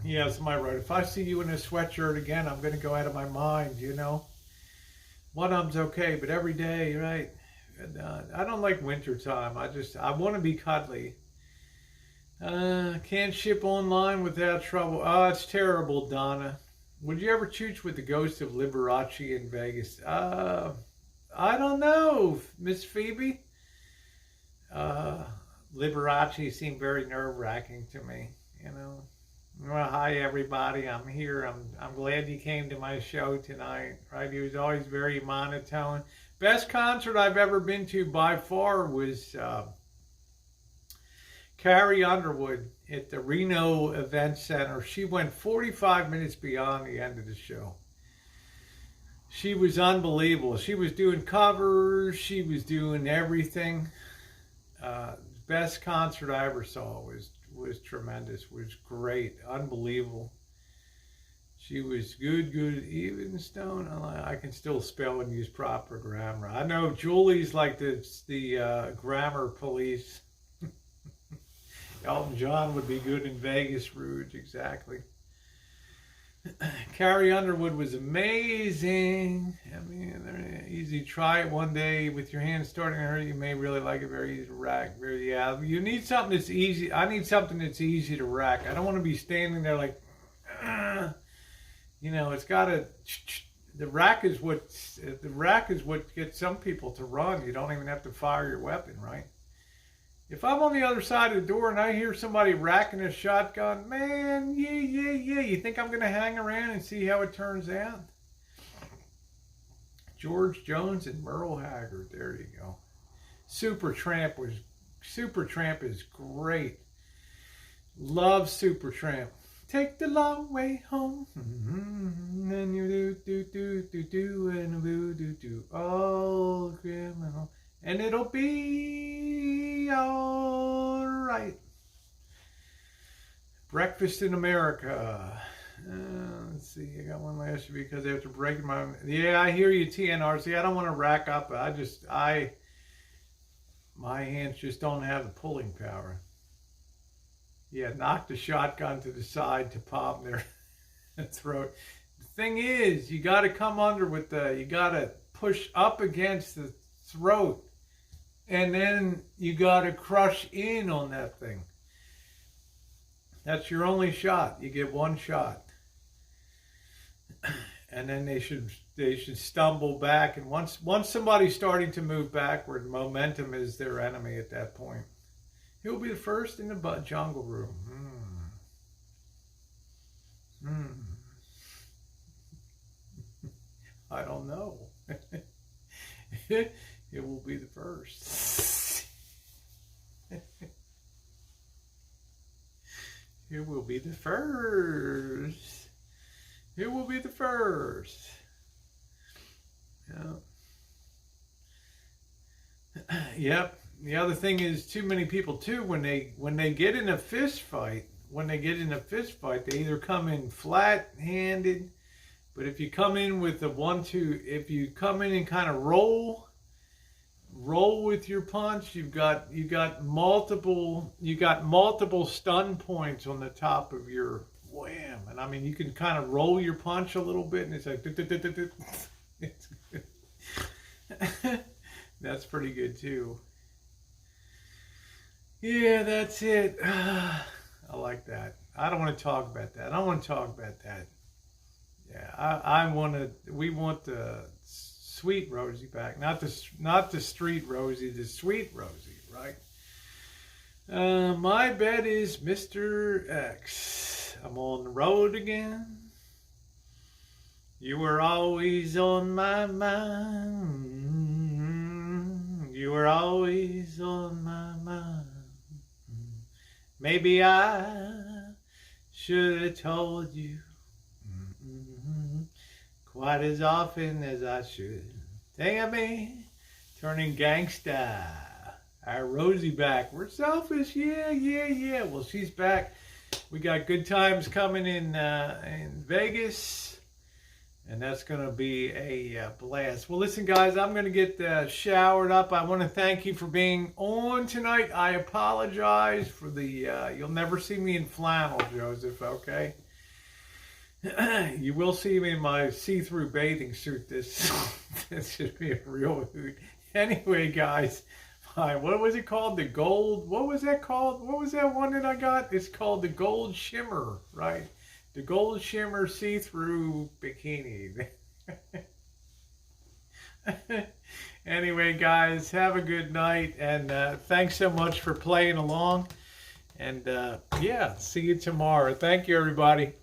yeah, somebody wrote, if I see you in a sweatshirt again, I'm going to go out of my mind, you know. One of them's okay, but every day, right? And, I don't like winter time. I want to be cuddly. Can't ship online without trouble. Oh, it's terrible, Donna. Would you ever chooch with the ghost of Liberace in Vegas? I don't know, Miss Phoebe. Liberace seemed very nerve-wracking to me, you know. Well, hi everybody, I'm here. I'm glad you came to my show tonight. Right? He was always very monotone. Best concert I've ever been to by far was Carrie Underwood at the Reno Event Center. She went 45 minutes beyond the end of the show. She was unbelievable. She was doing covers. She was doing everything. Best concert I ever saw was tremendous. Was great, unbelievable. She was good. Even Stone. I can still spell and use proper grammar. I know Julie's like the grammar police. Elton John would be good in Vegas, Rouge, exactly. Carrie Underwood was amazing. I mean, easy. Try it one day with your hands starting to hurt. You may really like it. Very easy to rack. You need something that's easy. I need something that's easy to rack. I don't want to be standing there like, it's got to. The rack is what gets some people to run. You don't even have to fire your weapon, right? If I'm on the other side of the door and I hear somebody racking a shotgun, man, yeah. You think I'm going to hang around and see how it turns out? George Jones and Merle Haggard. There you go. Supertramp is great. Love Supertramp. Take the long way home. And you do and do all criminal. And it'll be all right. Breakfast in America. Let's see. I got one last year because after breaking my... Yeah, I hear you, TNRC. I don't want to rack up. My hands just don't have the pulling power. Yeah, knock the shotgun to the side to pop their throat. The thing is, you got to come under with you got to push up against the throat. And then you got to crush in on that thing. That's your only shot. You get one shot. And then they should stumble back. And once somebody's starting to move backward, momentum is their enemy at that point. He'll be the first in the jungle room. I don't know. It will be the first. It will be the first. It will be the first. Yep. The other thing is, too many people too, when they get in a fist fight, they either come in flat-handed, but if you come in with the 1-2, if you come in and kind of roll with your punch, you got multiple stun points on the top of your wham. And I mean, you can kind of roll your punch a little bit, and it's like that's pretty good too. Yeah, that's it. I like that. I don't want to talk about that. Yeah, we want the sweet Rosie back, not the street Rosie, the sweet Rosie, right? My bet is Mr. X. I'm on the road again. You were always on my mind. You were always on my mind. Maybe I should have told you quite as often as I should. Dang me, turning gangsta. Our Rosie back. We're selfish, yeah. Well, she's back. We got good times coming in Vegas, and that's going to be a blast. Well, listen, guys, I'm going to get showered up. I want to thank you for being on tonight. I apologize for the, you'll never see me in flannel, Joseph, okay? You will see me in my see-through bathing suit. This should be a real hoot. Anyway, guys, what was it called? The gold, what was that called? What was that one that I got? It's called the Gold Shimmer, right? The Gold Shimmer see-through bikini. Anyway, guys, have a good night, and thanks so much for playing along. And yeah, see you tomorrow. Thank you, everybody.